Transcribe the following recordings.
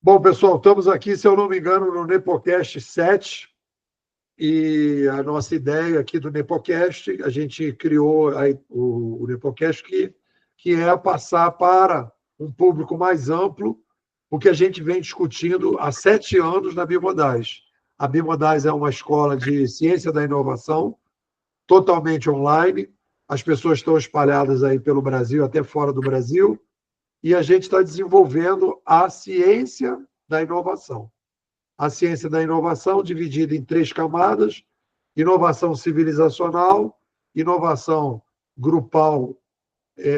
Bom, pessoal, estamos aqui, se eu não me engano, no Nepocast 7, e a nossa ideia aqui do Nepocast, a gente criou o Nepocast, que é passar para um público mais amplo o que a gente vem discutindo há 7 anos na Bimodais. A Bimodais é uma escola de ciência da inovação, totalmente online, as pessoas estão espalhadas aí pelo Brasil, até fora do Brasil, e a gente está desenvolvendo a ciência da inovação. A ciência da inovação dividida em 3 camadas: inovação civilizacional, inovação grupal,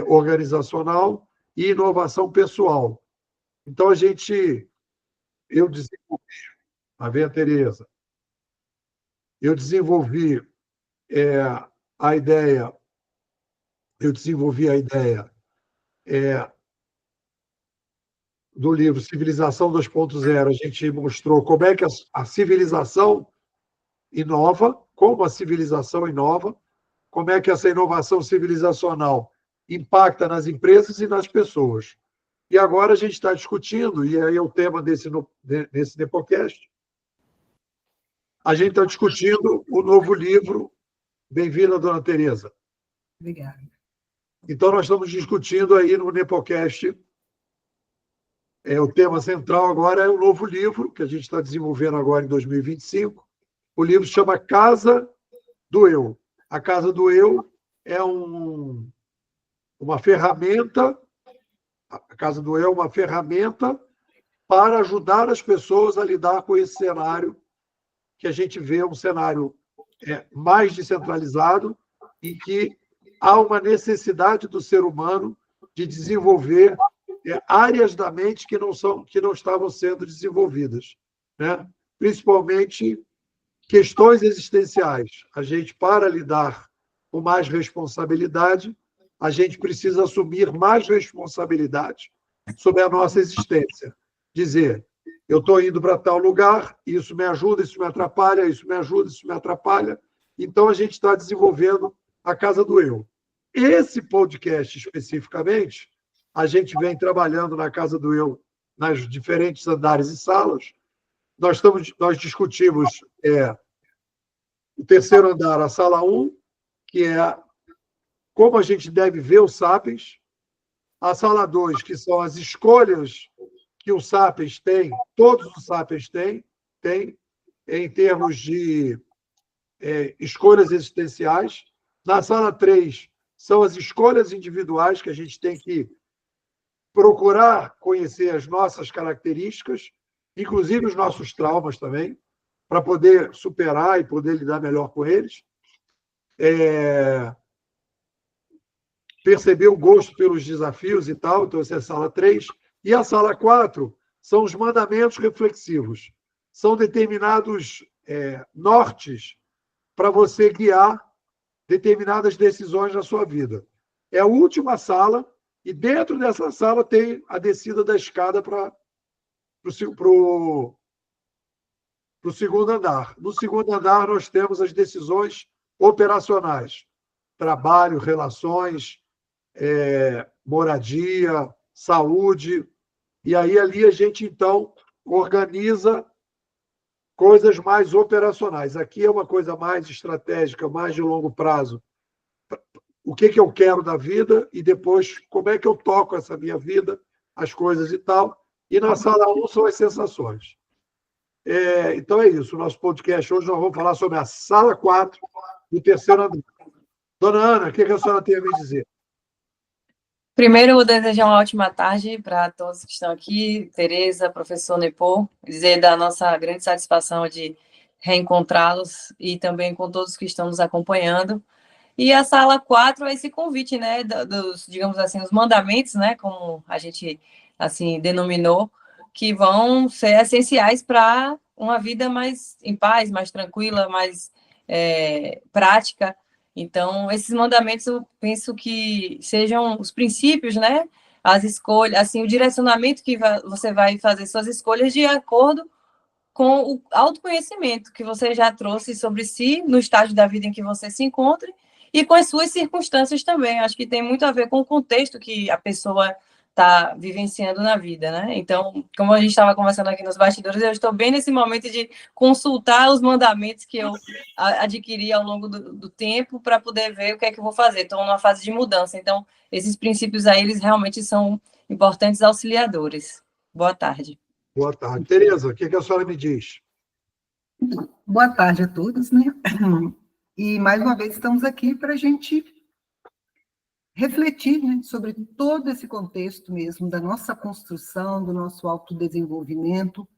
organizacional e inovação pessoal. Então, eu desenvolvi, a ver, Tereza, eu desenvolvi a ideia, do livro Civilização 2.0. A gente mostrou como é que a civilização inova, como a civilização inova, como é que essa inovação civilizacional impacta nas empresas e nas pessoas. E agora a gente está discutindo, e aí é o tema desse Nepocast, a gente está discutindo o novo livro. Bem-vinda, dona Tereza. Obrigada. Então, nós estamos discutindo aí no Nepocast. O tema central agora é o novo livro, que a gente está desenvolvendo agora em 2025. O livro se chama Casa do Eu. A Casa do Eu é uma ferramenta. A Casa do Eu é uma ferramenta para ajudar as pessoas a lidar com esse cenário que a gente vê, um cenário mais descentralizado, em que há uma necessidade do ser humano de desenvolver áreas da mente que não estavam sendo desenvolvidas, né? Principalmente questões existenciais. A gente, para lidar com mais responsabilidade, a gente precisa assumir mais responsabilidade sobre a nossa existência. Dizer, eu estou indo para tal lugar, isso me ajuda, isso me atrapalha, isso me ajuda, isso me atrapalha. Então, a gente está desenvolvendo a Casa do Eu. Esse podcast, especificamente, a gente vem trabalhando na Casa do Eu, nas diferentes andares e salas. Nós discutimos o terceiro andar, a sala 1, que é como a gente deve ver os sapiens. A sala 2, que são as escolhas que os sapiens têm, todos os sapiens têm em termos de escolhas existenciais. Na sala 3, são as escolhas individuais, que a gente tem que procurar conhecer as nossas características, inclusive os nossos traumas também, para poder superar e poder lidar melhor com eles. Perceber o gosto pelos desafios e tal. Então, essa é a sala 3. E a sala 4 são os mandamentos reflexivos. São determinados nortes para você guiar determinadas decisões na sua vida. É a última sala, e dentro dessa sala tem a descida da escada para o segundo andar. No segundo andar, nós temos as decisões operacionais: trabalho, relações, moradia, saúde. E aí, ali, a gente, então, organiza coisas mais operacionais. Aqui é uma coisa mais estratégica, mais de longo prazo. O que eu quero da vida e depois como é que eu toco essa minha vida, as coisas e tal. E na sala 1 são as sensações. Então é isso. O nosso podcast hoje nós vamos falar sobre a sala 4 do terceiro andar. Dona Ana, o que a senhora tem a me dizer? Primeiro, eu vou desejar uma ótima tarde para todos que estão aqui, Tereza, professor Nepô, dizer da nossa grande satisfação de reencontrá-los e também com todos que estão nos acompanhando. E a sala 4 é esse convite, né, dos, digamos assim, os mandamentos, né, como a gente, assim, denominou, que vão ser essenciais para uma vida mais em paz, mais tranquila, mais prática. Então, esses mandamentos, eu penso que sejam os princípios, né, as escolhas, assim, o direcionamento que você vai fazer suas escolhas de acordo com o autoconhecimento que você já trouxe sobre si, no estágio da vida em que você se encontra, e com as suas circunstâncias também. Acho que tem muito a ver com o contexto que a pessoa está vivenciando na vida, né? Então, como a gente estava conversando aqui nos bastidores, eu estou bem nesse momento de consultar os mandamentos que eu adquiri ao longo do tempo para poder ver o que é que eu vou fazer. Estou numa fase de mudança, então esses princípios aí, eles realmente são importantes auxiliadores. Boa tarde. Boa tarde. Tereza, o que a senhora me diz? Boa tarde a todos, né? E, mais uma vez, estamos aqui para a gente refletir, né, sobre todo esse contexto mesmo da nossa construção, do nosso autodesenvolvimento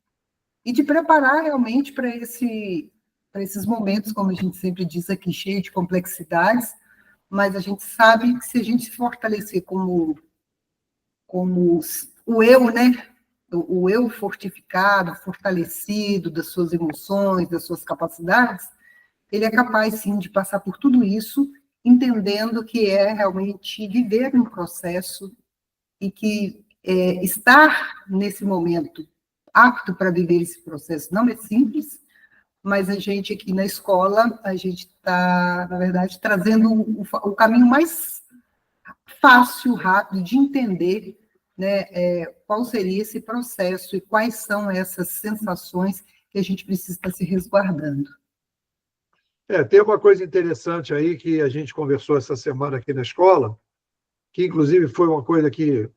e de preparar realmente para esses momentos, como a gente sempre diz aqui, cheio de complexidades, mas a gente sabe que se a gente se fortalecer como o eu, né? O eu fortificado, fortalecido das suas emoções, das suas capacidades, ele é capaz, sim, de passar por tudo isso, entendendo que é realmente viver um processo e que estar nesse momento apto para viver esse processo não é simples, mas a gente aqui na escola, a gente está, na verdade, trazendo o caminho mais fácil, rápido de entender, né, qual seria esse processo e quais são essas sensações que a gente precisa estar se resguardando. Tem uma coisa interessante aí que a gente conversou essa semana aqui na escola, que inclusive foi uma coisa que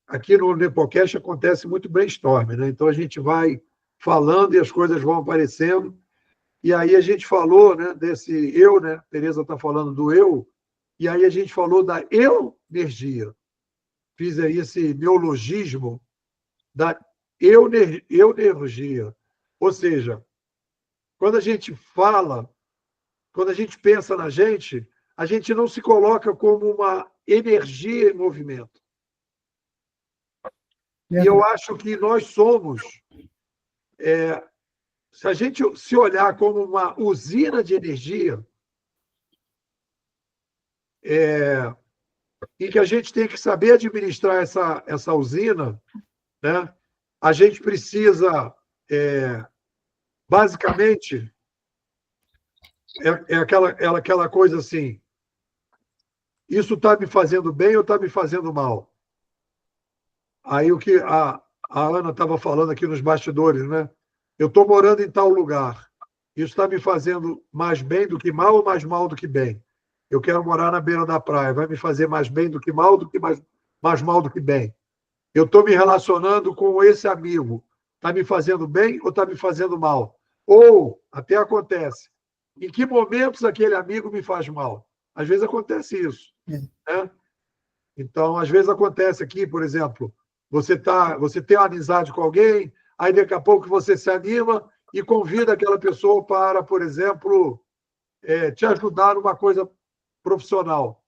aqui no Nepocast acontece muito brainstorm, né? Então a gente vai falando e as coisas vão aparecendo. E aí a gente falou, né, desse eu, né? Tereza está falando do eu, e aí a gente falou da eu-energia. Fiz aí esse neologismo da eu-energia. Ou seja, quando a gente fala, quando a gente pensa na gente, a gente não se coloca como uma energia em movimento. E eu acho que nós somos, se a gente se olhar como uma usina de energia, e que a gente tem que saber administrar essa usina, né? A gente precisa, basicamente, aquela coisa assim, isso está me fazendo bem ou está me fazendo mal? Aí o que a Ana estava falando aqui nos bastidores, né? Eu estou morando em tal lugar. Isso está me fazendo mais bem do que mal ou mais mal do que bem? Eu quero morar na beira da praia. Vai me fazer mais bem do que mal, do que mais mal do que bem? Eu estou me relacionando com esse amigo. Está me fazendo bem ou está me fazendo mal? Ou, até acontece, em que momentos aquele amigo me faz mal? Às vezes acontece isso. Né? Então, às vezes acontece aqui, por exemplo, você tem uma amizade com alguém, aí daqui a pouco você se anima e convida aquela pessoa para, por exemplo, te ajudar numa coisa profissional.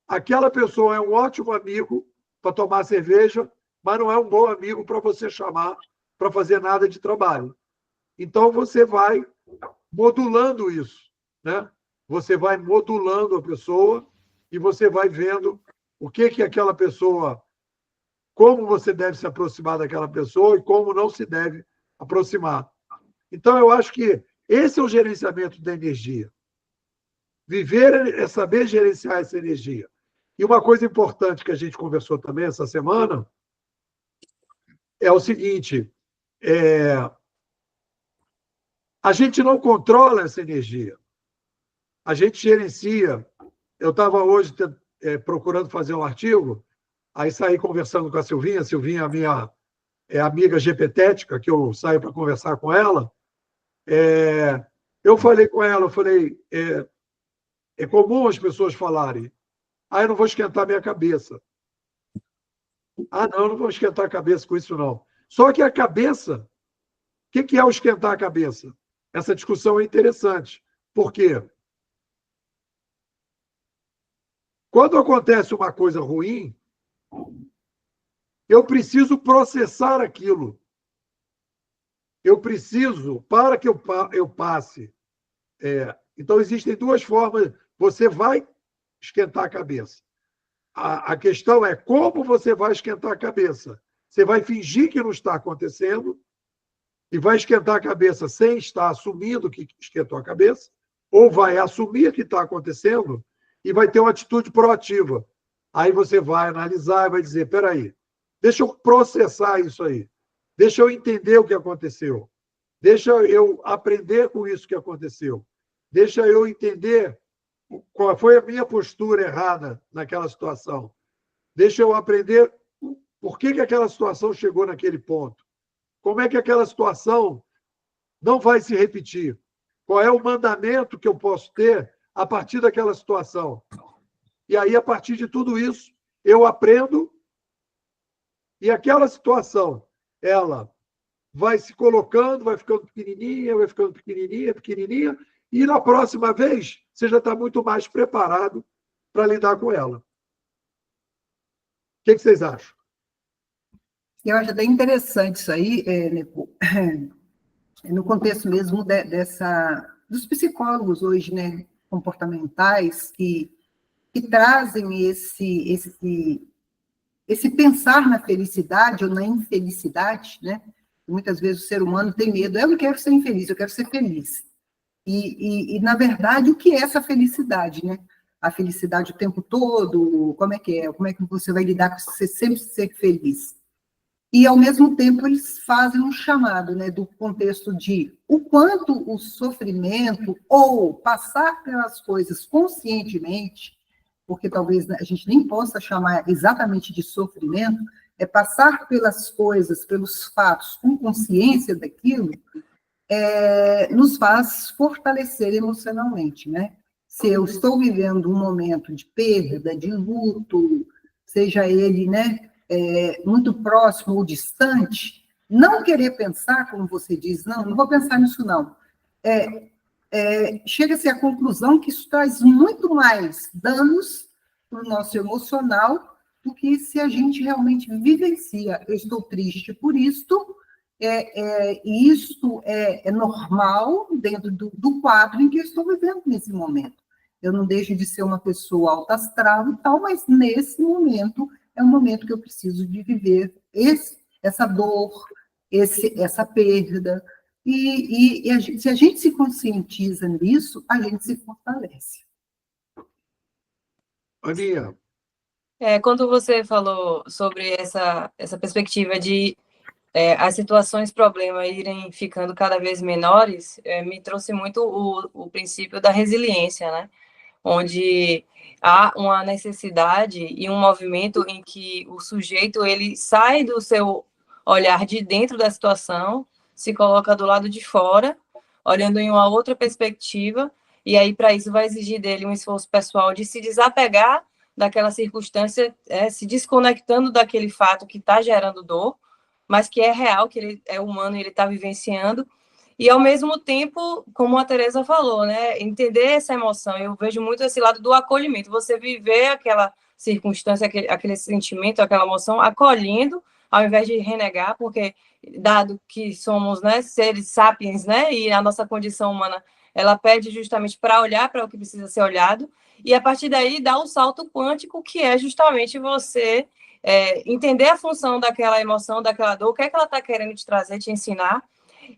Aquela pessoa é um ótimo amigo para tomar cerveja, mas não é um bom amigo para você chamar para fazer nada de trabalho. Então, você vai modulando isso, né? Você vai modulando a pessoa e você vai vendo o que aquela pessoa, como você deve se aproximar daquela pessoa e como não se deve aproximar. Então, eu acho que esse é o gerenciamento da energia. Viver é saber gerenciar essa energia. E uma coisa importante que a gente conversou também essa semana é o seguinte, a gente não controla essa energia. A gente gerencia. Eu estava hoje procurando fazer um artigo, aí saí conversando com a Silvinha é a minha amiga gepetética, que eu saio para conversar com ela. Eu falei com ela, eu falei, é comum as pessoas falarem, eu não vou esquentar minha cabeça. Não vou esquentar a cabeça com isso, não. Só que a cabeça, o que é o esquentar a cabeça? Essa discussão é interessante. Por quê? Quando acontece uma coisa ruim, eu preciso processar aquilo. Eu preciso, para que eu passe. Então, existem duas formas. Você vai esquentar a cabeça. A questão é como você vai esquentar a cabeça. Você vai fingir que não está acontecendo e vai esquentar a cabeça sem estar assumindo que esquentou a cabeça, ou vai assumir que está acontecendo e vai ter uma atitude proativa. Aí você vai analisar e vai dizer, espera aí, deixa eu processar isso aí, deixa eu entender o que aconteceu, deixa eu aprender com isso que aconteceu, deixa eu entender qual foi a minha postura errada naquela situação, deixa eu aprender por que aquela situação chegou naquele ponto, como é que aquela situação não vai se repetir, qual é o mandamento que eu posso ter a partir daquela situação. E aí, a partir de tudo isso, eu aprendo e aquela situação, ela vai se colocando, vai ficando pequenininha, pequenininha, e na próxima vez você já está muito mais preparado para lidar com ela. O que vocês acham? Eu acho bem interessante isso aí, Nepo, no contexto mesmo dos psicólogos hoje, né, comportamentais, que trazem esse pensar na felicidade ou na infelicidade, né? Muitas vezes o ser humano tem medo, eu não quero ser infeliz, eu quero ser feliz. E na verdade, o que é essa felicidade, né? A felicidade o tempo todo, como é que é? Como é que você vai lidar com você sempre ser feliz? E, ao mesmo tempo, eles fazem um chamado, né, do contexto de o quanto o sofrimento, ou passar pelas coisas conscientemente, porque talvez a gente nem possa chamar exatamente de sofrimento, é passar pelas coisas, pelos fatos, com consciência daquilo, nos faz fortalecer emocionalmente, né? Se eu estou vivendo um momento de perda, de luto, seja ele, né, muito próximo ou distante, não querer pensar, como você diz, não vou pensar nisso, não. Chega-se à conclusão que isso traz muito mais danos para o nosso emocional do que se a gente realmente vivencia. Eu estou triste por isto, e isto é normal dentro do quadro em que eu estou vivendo nesse momento. Eu não deixo de ser uma pessoa alta astral e tal, mas nesse momento é um momento que eu preciso de viver essa dor, essa perda. E se a gente se conscientiza nisso, a gente se fortalece. Aninha. Quando você falou sobre essa perspectiva de as situações problema irem ficando cada vez menores, me trouxe muito o princípio da resiliência, né? Onde há uma necessidade e um movimento em que o sujeito ele sai do seu olhar de dentro da situação, se coloca do lado de fora, olhando em uma outra perspectiva, e aí para isso vai exigir dele um esforço pessoal de se desapegar daquela circunstância, se desconectando daquele fato que está gerando dor, mas que é real, que ele é humano e ele está vivenciando, e, ao mesmo tempo, como a Tereza falou, né, entender essa emoção. Eu vejo muito esse lado do acolhimento, você viver aquela circunstância, aquele sentimento, aquela emoção, acolhendo, ao invés de renegar, porque, dado que somos, né, seres sapiens, né, e a nossa condição humana, ela pede justamente para olhar para o que precisa ser olhado, e, a partir daí, dá um salto quântico, que é justamente você entender a função daquela emoção, daquela dor, o que é que ela está querendo te trazer, te ensinar,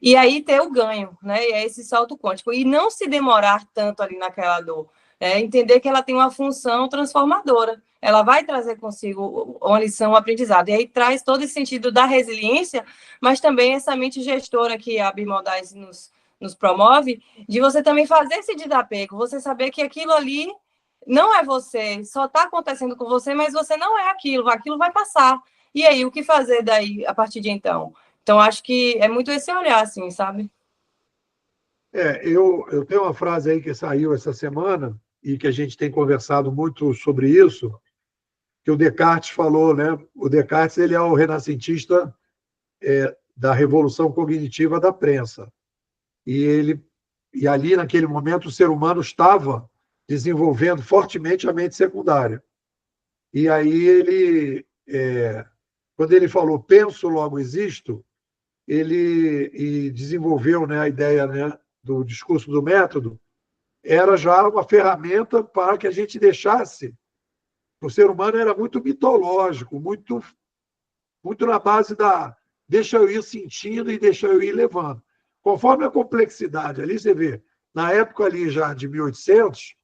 e aí ter o ganho, né? E é esse salto quântico. E não se demorar tanto ali naquela dor. Entender que ela tem uma função transformadora. Ela vai trazer consigo uma lição, um aprendizado. E aí traz todo esse sentido da resiliência, mas também essa mente gestora que a Bimodais nos promove, de você também fazer esse desapego, você saber que aquilo ali não é você, só está acontecendo com você, mas você não é aquilo vai passar. E aí, o que fazer daí, a partir de então? Então, acho que é muito esse olhar, assim, sabe? Eu tenho uma frase aí que saiu essa semana e que a gente tem conversado muito sobre isso, que o Descartes falou, né? O Descartes ele é o renascentista da revolução cognitiva da prensa. E ali, naquele momento, o ser humano estava desenvolvendo fortemente a mente secundária. E aí quando ele falou penso, logo existo, ele desenvolveu, né, a ideia, né, do discurso do método, era já uma ferramenta para que a gente deixasse. O ser humano era muito mitológico, muito na base da deixa eu ir sentindo e deixa eu ir levando. Conforme a complexidade, ali você vê, na época ali já de 1800,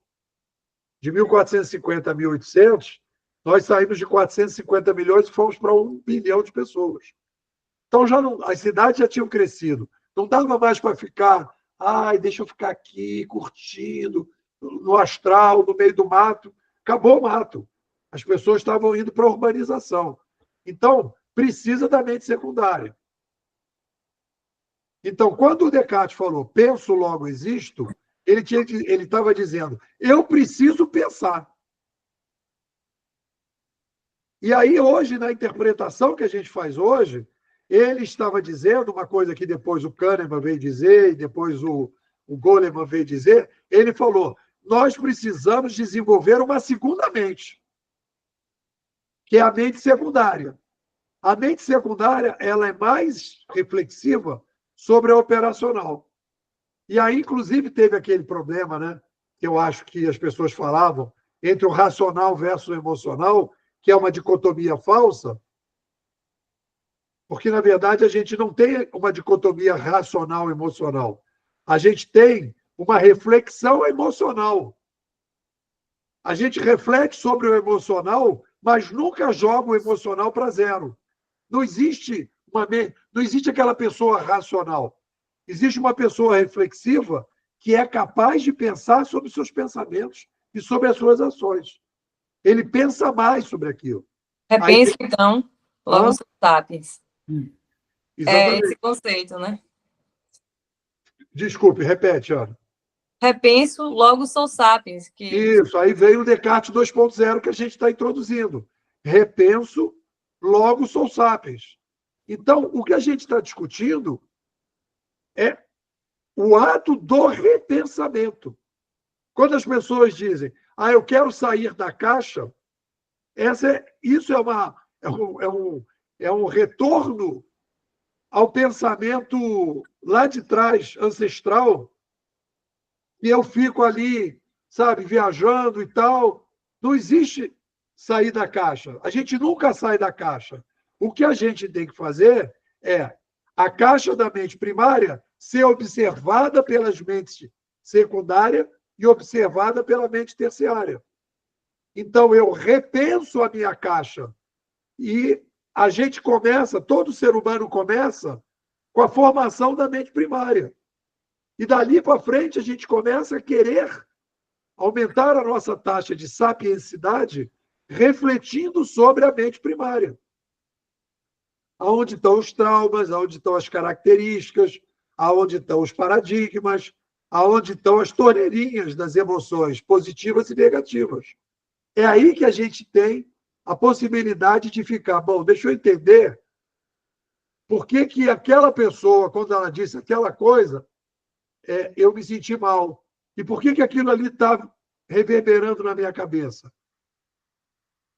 de 1450 a 1800, Nós saímos de 450 milhões e fomos para 1 bilhão de pessoas. Então, as cidades já tinham crescido. Não dava mais para ficar, deixa eu ficar aqui curtindo, no astral, no meio do mato. Acabou o mato. As pessoas estavam indo para a urbanização. Então, precisa da mente secundária. Então, quando o Descartes falou penso, logo existo, ele estava dizendo eu preciso pensar. E aí, hoje, na interpretação que a gente faz hoje, ele estava dizendo uma coisa que depois o Kahneman veio dizer, e depois o Goleman veio dizer, ele falou, nós precisamos desenvolver uma segunda mente, que é a mente secundária. A mente secundária ela é mais reflexiva sobre a operacional. E aí, inclusive, teve aquele problema, né, que eu acho que as pessoas falavam, entre o racional versus o emocional, que é uma dicotomia falsa, porque, na verdade, a gente não tem uma dicotomia racional-emocional. A gente tem uma reflexão emocional. A gente reflete sobre o emocional, mas nunca joga o emocional para zero. Não existe aquela pessoa racional. Existe uma pessoa reflexiva que é capaz de pensar sobre seus pensamentos e sobre as suas ações. Ele pensa mais sobre aquilo. Repense, então, logo sou sapiens. Exatamente. É esse conceito, né? Desculpe, repete, Ana. Repenso, logo sou sapiens. Isso, aí veio o Descartes 2.0 que a gente está introduzindo. Repenso, logo sou sapiens. Então, o que a gente está discutindo é o ato do repensamento. Quando as pessoas dizem, eu quero sair da caixa, isso é um retorno ao pensamento lá de trás, ancestral, e eu fico ali, sabe, viajando e tal. Não existe sair da caixa. A gente nunca sai da caixa. O que a gente tem que fazer é a caixa da mente primária ser observada pelas mentes secundárias e observada pela mente terciária. Então, eu repenso a minha caixa e a gente começa, todo ser humano começa com a formação da mente primária. E dali para frente a gente começa a querer aumentar a nossa taxa de sapiensidade refletindo sobre a mente primária. Aonde estão os traumas, aonde estão as características, aonde estão os paradigmas, aonde estão as torneirinhas das emoções positivas e negativas. É aí que a gente tem a possibilidade de ficar, deixa eu entender por que aquela pessoa, quando ela disse aquela coisa, eu me senti mal. E por que aquilo ali está reverberando na minha cabeça?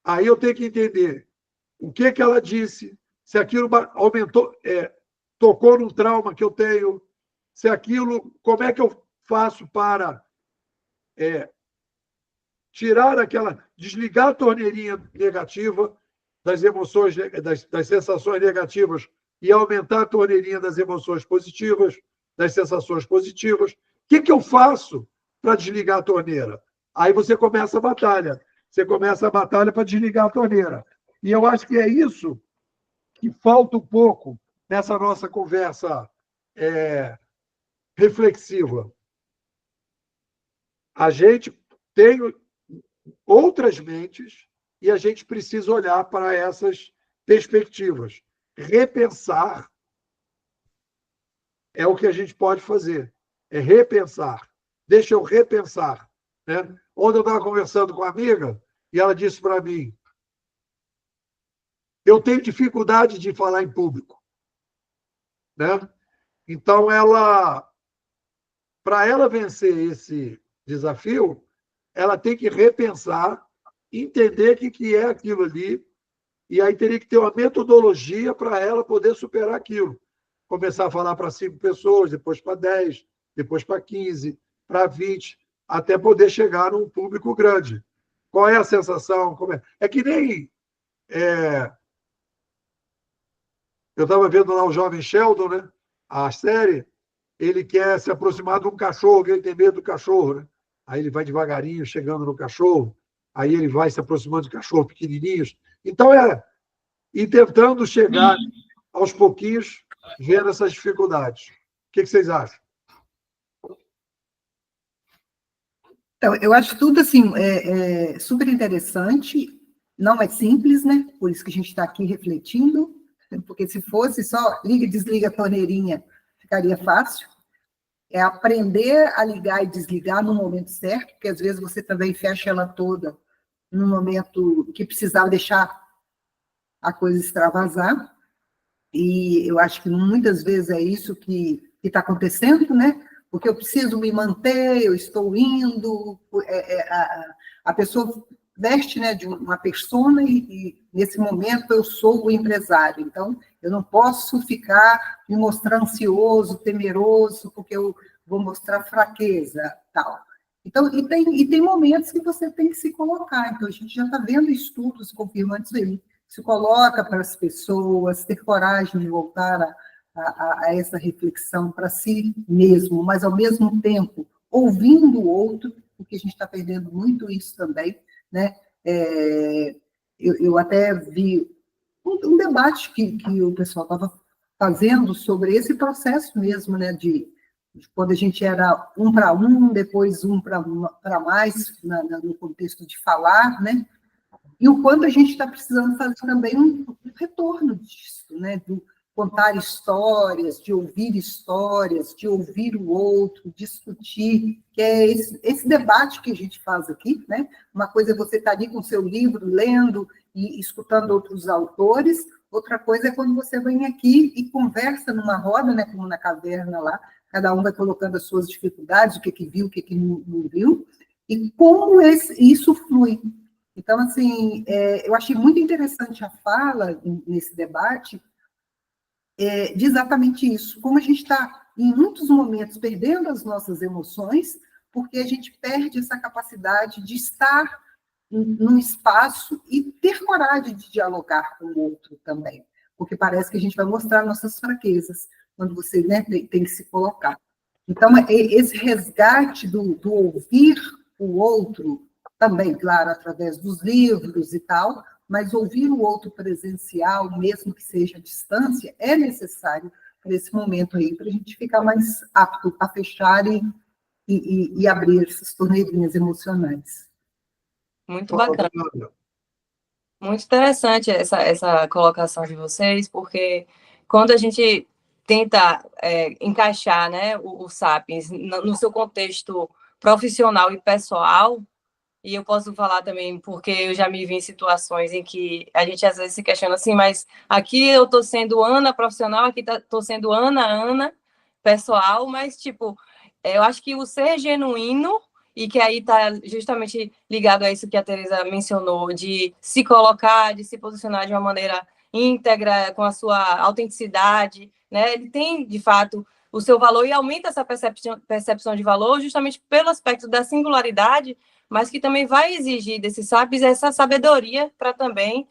Aí eu tenho que entender o que ela disse, se aquilo aumentou, tocou num trauma que eu tenho, se aquilo, como é que eu faço para desligar a torneirinha negativa das emoções, das sensações negativas e aumentar a torneirinha das emoções positivas, das sensações positivas. O que eu faço para desligar a torneira? Aí você começa a batalha. Você começa a batalha para desligar a torneira. E eu acho que é isso que falta um pouco nessa nossa conversa reflexiva. A gente tem outras mentes e a gente precisa olhar para essas perspectivas. Repensar é o que a gente pode fazer. É repensar. Deixa eu repensar. Né? Ontem eu estava conversando com uma amiga e ela disse para mim, eu tenho dificuldade de falar em público. Né? Então, para ela vencer esse desafio, ela tem que repensar, entender o que é aquilo ali, e aí teria que ter uma metodologia para ela poder superar aquilo. Começar a falar para 5 pessoas, depois para 10, depois para 15, para 20, até poder chegar num público grande. Qual é a sensação? É que nem... Eu estava vendo lá o Jovem Sheldon, né? A série, ele quer se aproximar de um cachorro, ele tem medo do cachorro, né? Aí ele vai devagarinho, chegando no cachorro, aí ele vai se aproximando de cachorros pequenininhos. Então, e tentando chegar aos pouquinhos, vendo essas dificuldades. O que vocês acham? Então, eu acho tudo assim super interessante. Não é simples, né? Por isso que a gente está aqui refletindo, porque se fosse só liga e desliga a torneirinha, ficaria fácil. É aprender a ligar e desligar no momento certo, porque às vezes você também fecha ela toda no momento que precisava deixar a coisa extravasar. E eu acho que muitas vezes é isso que está acontecendo, né? Porque eu preciso me manter, eu estou indo, a pessoa veste, né, de uma persona e nesse momento eu sou o empresário, então eu não posso ficar me mostrar ansioso, temeroso, porque eu vou mostrar fraqueza, tal. Então, e tem momentos que você tem que se colocar, então a gente já está vendo estudos confirmando isso aí, se coloca para as pessoas, ter coragem de voltar a essa reflexão para si mesmo, mas ao mesmo tempo ouvindo o outro, porque a gente está perdendo muito isso também, né? Eu até vi um debate que o pessoal estava fazendo sobre esse processo mesmo, né? De quando a gente era um para um, depois um para mais, no contexto de falar, né? E o quanto a gente está precisando fazer também um retorno disso, né? Do contar histórias, de ouvir o outro, discutir, que é esse debate que a gente faz aqui, né? Uma coisa é você estar ali com o seu livro, lendo e escutando outros autores, outra coisa é quando você vem aqui e conversa numa roda, né? Como na caverna lá, cada um vai colocando as suas dificuldades, o que viu, o que não viu, e como isso flui. Então, assim, eu achei muito interessante a fala nesse debate, de exatamente isso, como a gente está, em muitos momentos, perdendo as nossas emoções, porque a gente perde essa capacidade de estar num espaço e ter coragem de dialogar com o outro também, porque parece que a gente vai mostrar nossas fraquezas, quando você, né, tem que se colocar. Então, esse resgate do ouvir o outro, também, claro, através dos livros e tal, mas ouvir o outro presencial, mesmo que seja à distância, é necessário para esse momento aí, para a gente ficar mais apto a fechar e abrir essas torneirinhas emocionais. Muito bacana. Muito interessante essa colocação de vocês, porque quando a gente tenta encaixar, né, o Sapiens no seu contexto profissional e pessoal, e eu posso falar também porque eu já me vi em situações em que a gente às vezes se questiona assim, mas aqui eu estou sendo Ana profissional, aqui estou sendo Ana pessoal, mas, tipo, eu acho que o ser genuíno, e que aí está justamente ligado a isso que a Teresa mencionou, de se colocar, de se posicionar de uma maneira íntegra, com a sua autenticidade, né? Ele tem, de fato, o seu valor e aumenta essa percepção de valor justamente pelo aspecto da singularidade, mas que também vai exigir desses sábios essa sabedoria para também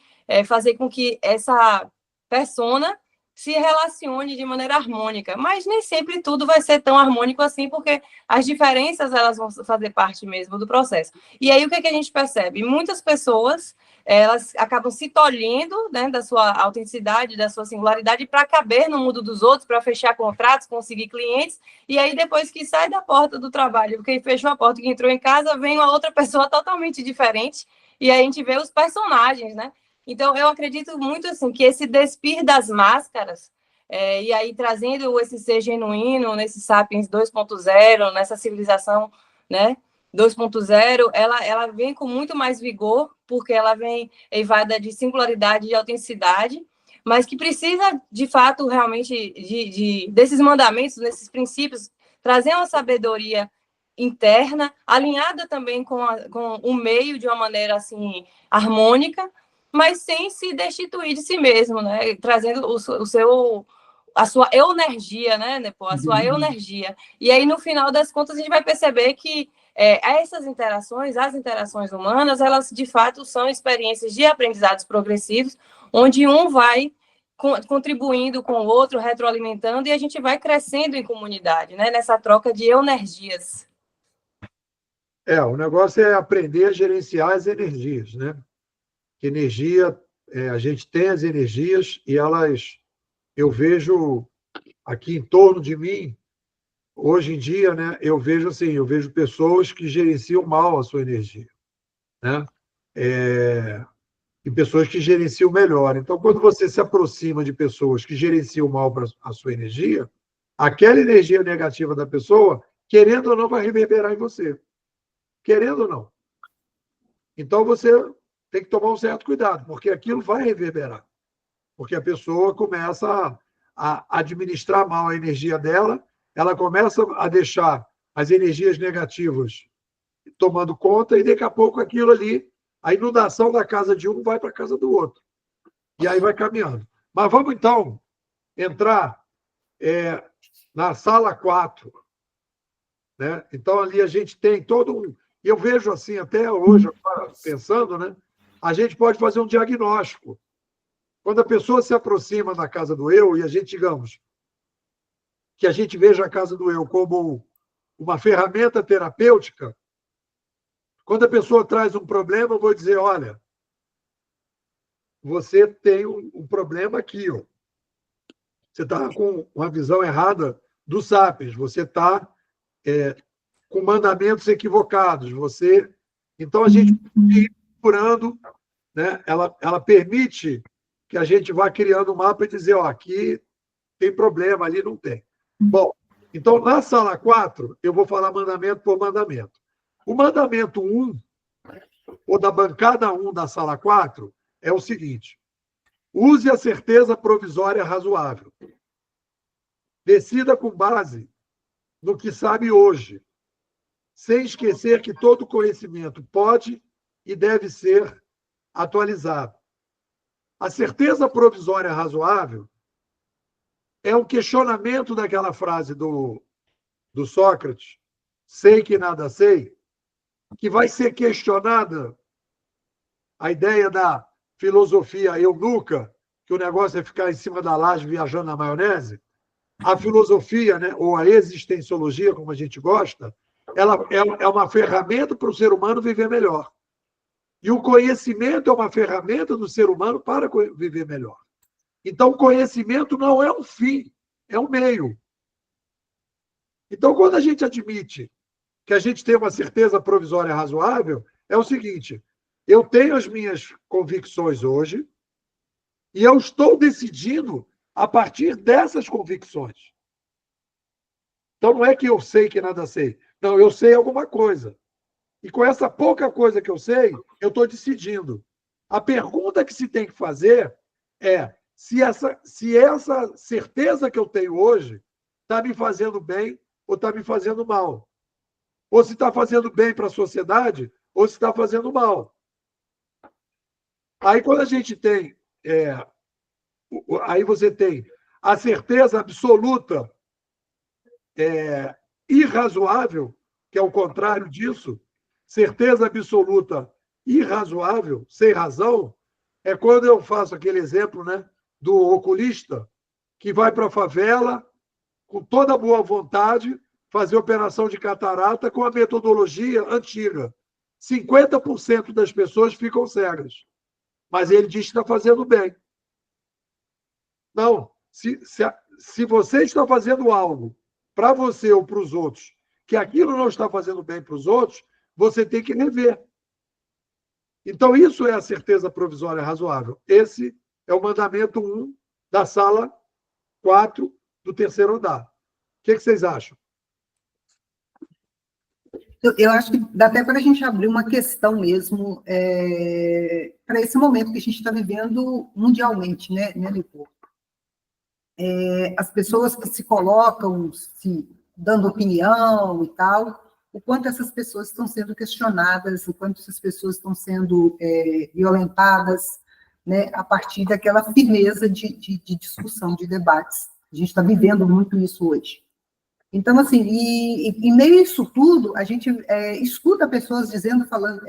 fazer com que essa persona se relacione de maneira harmônica, mas nem sempre tudo vai ser tão harmônico assim, porque as diferenças elas vão fazer parte mesmo do processo. E aí o que a gente percebe? Muitas pessoas elas acabam se tolhendo, né, da sua autenticidade, da sua singularidade para caber no mundo dos outros, para fechar contratos, conseguir clientes, e aí depois que sai da porta do trabalho, quem fechou a porta, que entrou em casa, vem uma outra pessoa totalmente diferente, e aí a gente vê os personagens, né? Então, eu acredito muito assim que esse despir das máscaras, e aí trazendo esse ser genuíno nesse Sapiens 2.0, nessa civilização, né, 2.0, ela vem com muito mais vigor, porque ela vem eivada de singularidade e de autenticidade, mas que precisa, de fato, realmente, desses mandamentos, desses princípios, trazer uma sabedoria interna, alinhada também com o meio de uma maneira assim harmônica, mas sem se destituir de si mesmo, né? Trazendo a sua eunergia, né, Nepô? A sua eunergia. E aí, no final das contas, a gente vai perceber que essas interações, as interações humanas, elas, de fato, são experiências de aprendizados progressivos, onde um vai contribuindo com o outro, retroalimentando, e a gente vai crescendo em comunidade, né? Nessa troca de energias. O negócio é aprender a gerenciar as energias, né? Que energia, a gente tem as energias e elas, eu vejo aqui em torno de mim, hoje em dia, né? Eu vejo assim, eu vejo pessoas que gerenciam mal a sua energia, né? E pessoas que gerenciam melhor. Então, quando você se aproxima de pessoas que gerenciam mal a sua energia, aquela energia negativa da pessoa, querendo ou não, vai reverberar em você. Querendo ou não. Então, você tem que tomar um certo cuidado, porque aquilo vai reverberar. Porque a pessoa começa a administrar mal a energia dela, ela começa a deixar as energias negativas tomando conta, e daqui a pouco aquilo ali, a inundação da casa de um vai para a casa do outro. E aí vai caminhando. Mas vamos, então, entrar na sala 4. Né? Então, ali a gente tem todo um... Eu vejo assim, até hoje, pensando, né? A gente pode fazer um diagnóstico. Quando a pessoa se aproxima da casa do eu, e a gente, digamos, que a gente veja a casa do eu como uma ferramenta terapêutica, quando a pessoa traz um problema, eu vou dizer, olha, você tem um problema aqui, ó. Você está com uma visão errada dos sapiens, você está com mandamentos equivocados, você... Então, a gente ir procurando, né? Ela permite que a gente vá criando um mapa e dizer, ó, aqui tem problema, ali não tem. Bom, então, na sala 4, eu vou falar mandamento por mandamento. O mandamento 1, ou da bancada 1 da sala 4, é o seguinte: use a certeza provisória razoável. Decida com base no que sabe hoje, sem esquecer que todo conhecimento pode e deve ser atualizado. A certeza provisória razoável é um questionamento daquela frase do Sócrates, sei que nada sei, que vai ser questionada a ideia da filosofia eunuca, que o negócio é ficar em cima da laje viajando na maionese. A filosofia, né, ou a existenciologia, como a gente gosta, ela é uma ferramenta para o ser humano viver melhor. E o conhecimento é uma ferramenta do ser humano para viver melhor. Então, o conhecimento não é um fim, é um meio. Então, quando a gente admite que a gente tem uma certeza provisória razoável, é o seguinte: eu tenho as minhas convicções hoje e eu estou decidindo a partir dessas convicções. Então, não é que eu sei que nada sei. Não, eu sei alguma coisa. E com essa pouca coisa que eu sei, eu estou decidindo. A pergunta que se tem que fazer é se essa certeza que eu tenho hoje está me fazendo bem ou está me fazendo mal. Ou se está fazendo bem para a sociedade ou se está fazendo mal. Aí, quando a gente tem... aí você tem a certeza absoluta irrazoável, que é o contrário disso. Certeza absoluta irrazoável, sem razão, é quando eu faço aquele exemplo, né, do oculista que vai para a favela com toda a boa vontade fazer operação de catarata com a metodologia antiga. 50% das pessoas ficam cegas, mas ele diz que está fazendo bem. Não, se você está fazendo algo para você ou para os outros, que aquilo não está fazendo bem para os outros, você tem que rever. Então, isso é a certeza provisória razoável. Esse é o mandamento 1 da sala 4 do terceiro andar. O que vocês acham? Eu acho que dá até para a gente abrir uma questão mesmo para esse momento que a gente está vivendo mundialmente, né, Leopoldo? As pessoas que se colocam, se dando opinião e tal, o quanto essas pessoas estão sendo questionadas, o quanto essas pessoas estão sendo violentadas, né, a partir daquela firmeza de discussão, de debates. A gente está vivendo muito isso hoje. Então, assim, em meio a isso tudo, a gente escuta pessoas dizendo, falando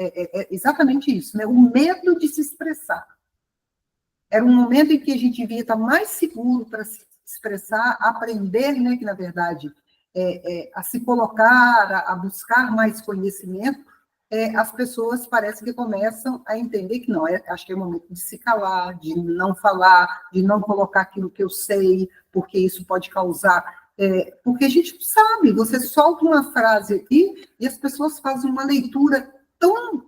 exatamente isso, né, o medo de se expressar. Era um momento em que a gente devia estar mais seguro para se expressar, aprender, né, que, na verdade, a se colocar, a buscar mais conhecimento, as pessoas parecem que começam a entender que não, acho que é o momento de se calar, de não falar, de não colocar aquilo que eu sei, porque isso pode causar... porque a gente sabe, você solta uma frase aqui e as pessoas fazem uma leitura tão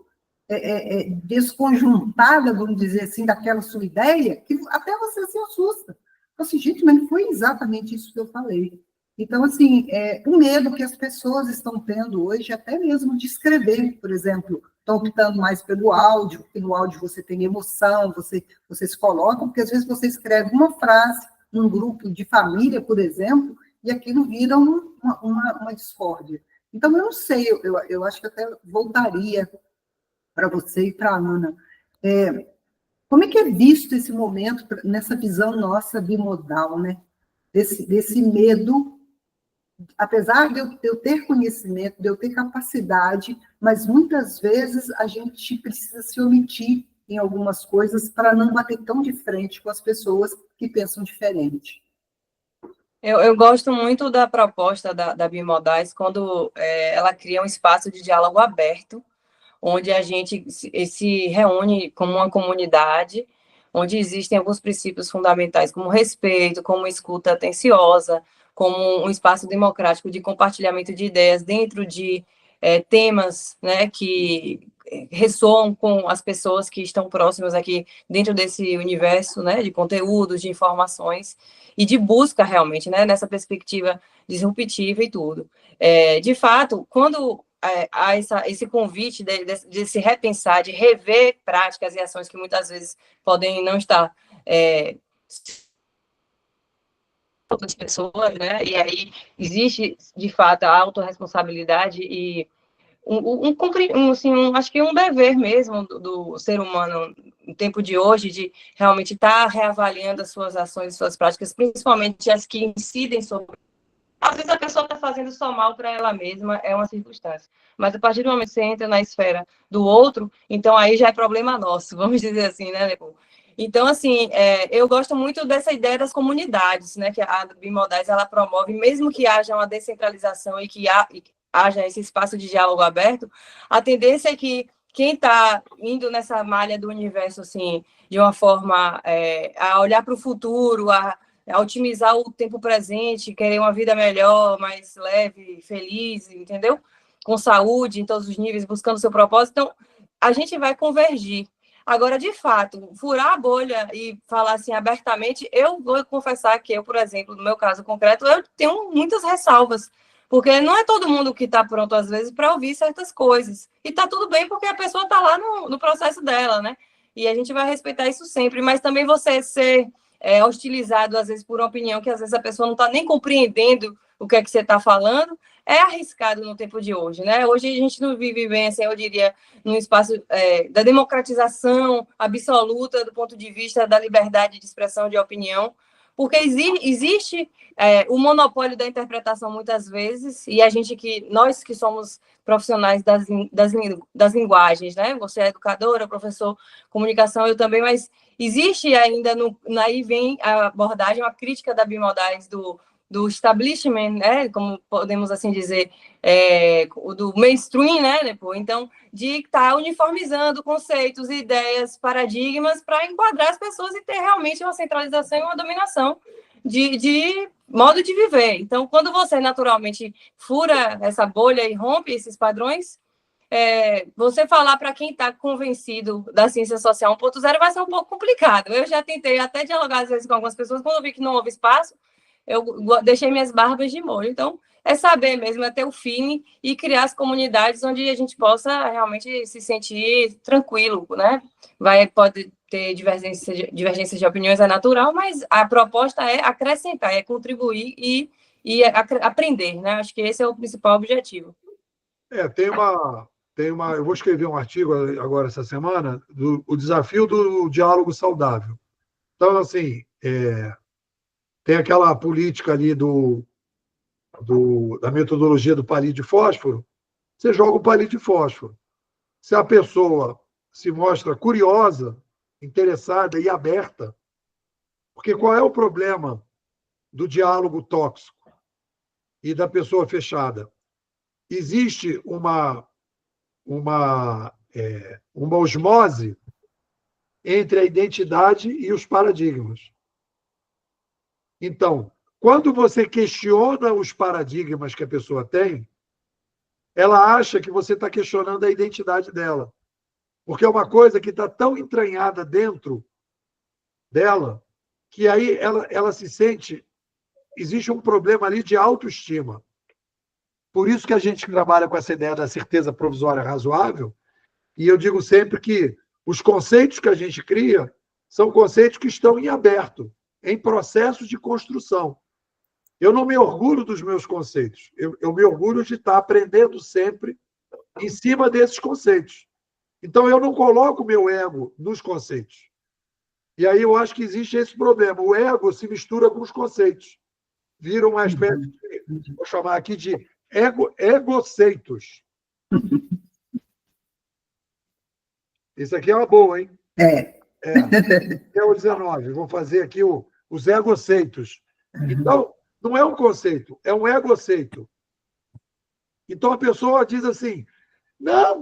desconjuntada, vamos dizer assim, daquela sua ideia, que até você se assusta. Assim, gente, mas não foi exatamente isso que eu falei. Então, assim, o medo que as pessoas estão tendo hoje, até mesmo de escrever, por exemplo, estão optando mais pelo áudio, porque no áudio você tem emoção, você se coloca, porque às vezes você escreve uma frase num grupo de família, por exemplo, e aquilo vira uma discórdia. Então, eu não sei, eu acho que até voltaria para você e para a Ana. Como é que é visto esse momento nessa visão nossa bimodal, né? Desse medo, apesar de eu ter conhecimento, de eu ter capacidade, mas muitas vezes a gente precisa se omitir em algumas coisas para não bater tão de frente com as pessoas que pensam diferente. Eu gosto muito da proposta da Bimodais quando ela cria um espaço de diálogo aberto, onde a gente se reúne como uma comunidade, onde existem alguns princípios fundamentais, como respeito, como escuta atenciosa, como um espaço democrático de compartilhamento de ideias dentro de temas, né, que ressoam com as pessoas que estão próximas aqui dentro desse universo, né, de conteúdos, de informações e de busca realmente, né, nessa perspectiva disruptiva e tudo. De fato, quando há esse convite de se repensar, de rever práticas e ações que muitas vezes podem não estar das pessoas, né? E aí existe, de fato, a autorresponsabilidade e acho que um dever mesmo do ser humano no tempo de hoje de realmente estar reavaliando as suas ações e suas práticas, principalmente as que incidem sobre. Às vezes a pessoa está fazendo só mal para ela mesma, é uma circunstância. Mas a partir do momento que você entra na esfera do outro, então aí já é problema nosso, vamos dizer assim, né, Lepo? Então, assim, eu gosto muito dessa ideia das comunidades, né, que a Bimodais, ela promove, mesmo que haja uma descentralização e que haja esse espaço de diálogo aberto, a tendência é que quem está indo nessa malha do universo, assim, de uma forma a olhar para o futuro, a otimizar o tempo presente, querer uma vida melhor, mais leve, feliz, entendeu? Com saúde em todos os níveis, buscando seu propósito. Então, a gente vai convergir. Agora, de fato, furar a bolha e falar assim abertamente, eu vou confessar que eu, por exemplo, no meu caso concreto, eu tenho muitas ressalvas, porque não é todo mundo que está pronto, às vezes, para ouvir certas coisas. E está tudo bem, porque a pessoa está lá no processo dela, né? E a gente vai respeitar isso sempre, mas também você ser hostilizado, às vezes, por uma opinião que, às vezes, a pessoa não está nem compreendendo o que é que você está falando, é arriscado no tempo de hoje, né? Hoje a gente não vive bem, assim, eu diria, num espaço da democratização absoluta do ponto de vista da liberdade de expressão de opinião, porque existe o monopólio da interpretação muitas vezes, e nós que somos profissionais das linguagens, né? Você é educadora, professor, comunicação, eu também, mas existe ainda, aí vem a abordagem, a crítica da Bimodais do establishment, né, como podemos assim dizer, do mainstream, né, depois, então, de estar uniformizando conceitos, ideias, paradigmas para enquadrar as pessoas e ter realmente uma centralização e uma dominação de modo de viver. Então, quando você naturalmente fura essa bolha e rompe esses padrões, você falar para quem está convencido da ciência social 1.0 vai ser um pouco complicado. Eu já tentei até dialogar às vezes com algumas pessoas, quando eu vi que não houve espaço, eu deixei minhas barbas de molho. Então, é saber mesmo, é ter o feeling e criar as comunidades onde a gente possa realmente se sentir tranquilo, né? Pode ter divergências de opiniões, é natural, mas a proposta é acrescentar, é contribuir e aprender, né? Acho que esse é o principal objetivo. Eu vou escrever um artigo agora essa semana o desafio do diálogo saudável. Então, assim, tem aquela política ali da metodologia do palito de fósforo, você joga o palito de fósforo. Se a pessoa se mostra curiosa, interessada e aberta, porque qual é o problema do diálogo tóxico e da pessoa fechada? Existe uma uma osmose entre a identidade e os paradigmas. Então, quando você questiona os paradigmas que a pessoa tem, ela acha que você está questionando a identidade dela. Porque é uma coisa que está tão entranhada dentro dela que aí ela se sente... Existe um problema ali de autoestima. Por isso que a gente trabalha com essa ideia da certeza provisória razoável, e eu digo sempre que os conceitos que a gente cria são conceitos que estão em aberto, em processo de construção. Eu não me orgulho dos meus conceitos, eu me orgulho de estar aprendendo sempre em cima desses conceitos. Então, eu não coloco o meu ego nos conceitos. E aí eu acho que existe esse problema. O ego se mistura com os conceitos. Vira uma espécie de, vou chamar aqui de egoceitos. Isso aqui é uma boa, hein? É o 19. Vou fazer aqui os egoceitos. Então, não é um conceito, é um egoceito. Então, a pessoa diz assim, não.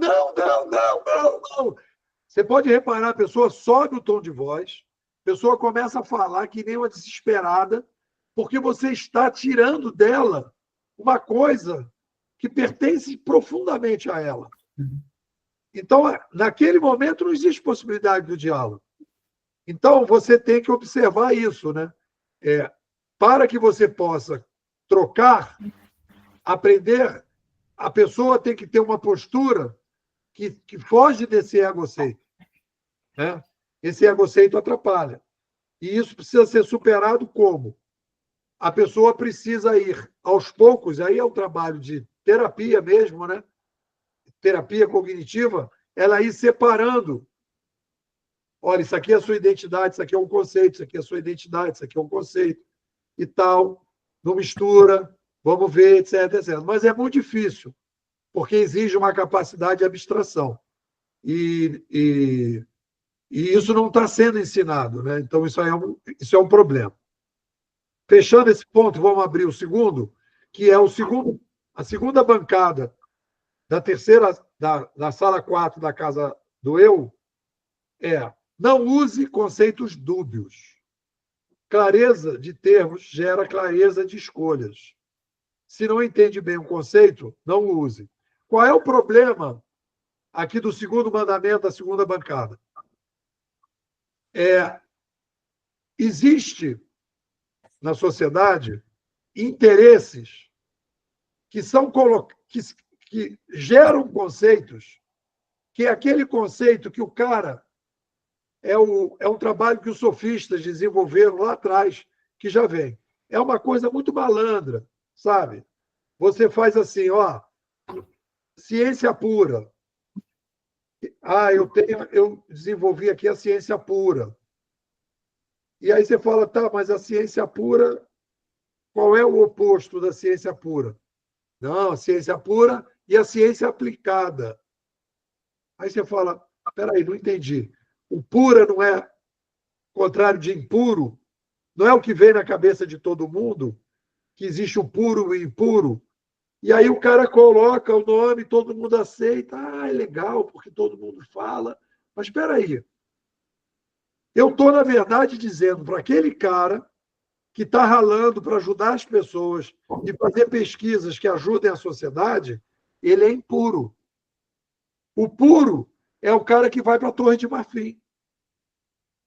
Você pode reparar, a pessoa sobe o tom de voz, a pessoa começa a falar que nem uma desesperada, porque você está tirando dela uma coisa que pertence profundamente a ela. Então, naquele momento, não existe possibilidade do diálogo. Então, você tem que observar isso, né? Para que você possa trocar, aprender, a pessoa tem que ter uma postura que foge desse egoceito. Né? Esse egoceito atrapalha. E isso precisa ser superado como? A pessoa precisa ir aos poucos, aí é o trabalho de terapia mesmo, né? Terapia cognitiva, ela ir separando. Olha, isso aqui é a sua identidade, isso aqui é um conceito, isso aqui é a sua identidade, isso aqui é um conceito, e tal. Não mistura, vamos ver, etc. Mas é muito difícil, porque exige uma capacidade de abstração. E isso não está sendo ensinado, né? Então, isso é um problema. Fechando esse ponto, vamos abrir o segundo, que é a segunda bancada da sala 4 da Casa do Eu, não use conceitos dúbios. Clareza de termos gera clareza de escolhas. Se não entende bem o conceito, não use. Qual é o problema aqui do segundo mandamento da segunda bancada? Existe na sociedade interesses que geram conceitos, que é aquele conceito que o cara é um trabalho que os sofistas desenvolveram lá atrás, que já vem. É uma coisa muito malandra, sabe? Você faz assim, ciência pura. Eu desenvolvi aqui a ciência pura. E aí você fala, tá, mas a ciência pura, qual é o oposto da ciência pura? Não, a ciência pura e a ciência aplicada. Aí você fala, peraí, não entendi. O pura não é contrário de impuro? Não é o que vem na cabeça de todo mundo? Que existe o puro e o impuro? E aí o cara coloca o nome, todo mundo aceita. É legal, porque todo mundo fala. Mas espera aí. Eu estou, na verdade, dizendo para aquele cara que está ralando para ajudar as pessoas e fazer pesquisas que ajudem a sociedade, ele é impuro. O puro é o cara que vai para a Torre de Marfim.